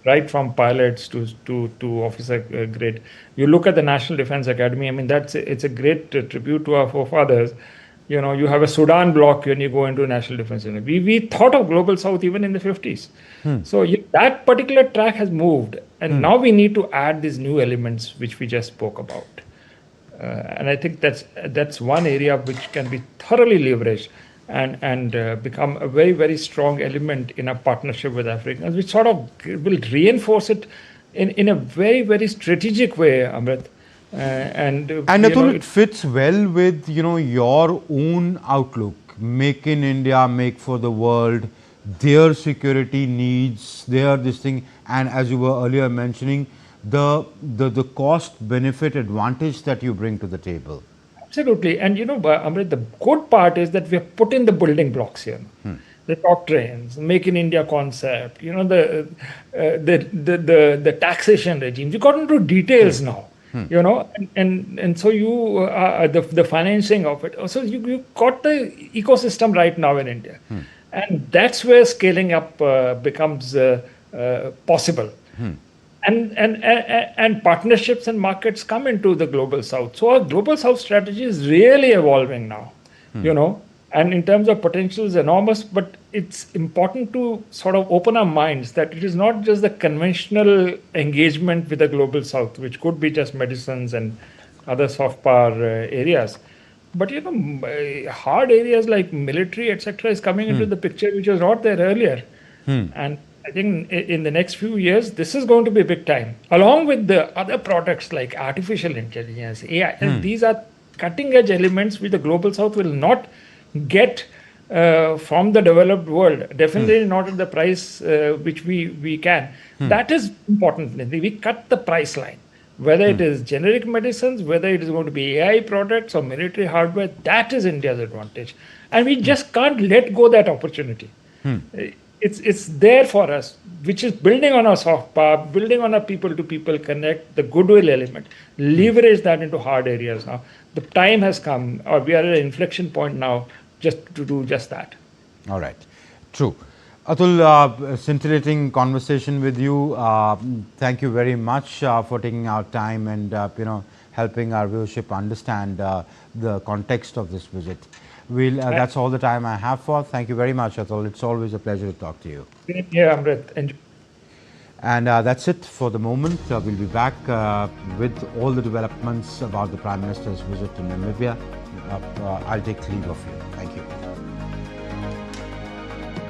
right from pilots to officer grade. You look at the National Defense Academy. I mean, it's a great tribute to our forefathers. You have a Sudan block when you go into National Defense Academy. We thought of Global South even in the 50s. So that particular track has moved, and now we need to add these new elements which we just spoke about. And I think that's one area which can be thoroughly leveraged and become a very strong element in a partnership with Africans, which sort of will reinforce it in a very strategic way, Amrit. And Atul, it fits well with your own outlook. Make in India, make for the world, their security needs, their this thing, and as you were earlier mentioning, the cost benefit advantage that you bring to the table. Absolutely. And Amrit, the good part is that we have put in the building blocks here. The doctrines, Make in India concept, the taxation regime. We got into details now, and so you the financing of it. So you got the ecosystem right now in India, and that's where scaling up becomes possible. And partnerships and markets come into the Global South. So our Global South strategy is really evolving now, and in terms of potential is enormous, but it's important to sort of open our minds that it is not just the conventional engagement with the Global South, which could be just medicines and other soft power areas, but hard areas like military, etc., is coming into the picture, which was not there earlier. And I think in the next few years, this is going to be a big time, along with the other products like artificial intelligence, AI. And these are cutting edge elements which the Global South will not get from the developed world, definitely not at the price which we can. That is important. We cut the price line, whether it is generic medicines, whether it is going to be AI products or military hardware. That is India's advantage. And we just can't let go that opportunity. It's there for us, which is building on our soft power, building on our people-to-people connect, the goodwill element, leverage that into hard areas now. The time has come, or we are at an inflection point now, just to do just that. All right. True. Atul, scintillating conversation with you. Thank you very much for taking our time and helping our viewership understand the context of this visit. That's all the time I have for. Thank you very much, Atul. It's always a pleasure to talk to you. Yeah, Amrit. Enjoy. And that's it for the moment. We'll be back with all the developments about the Prime Minister's visit to Namibia. I'll take leave of you.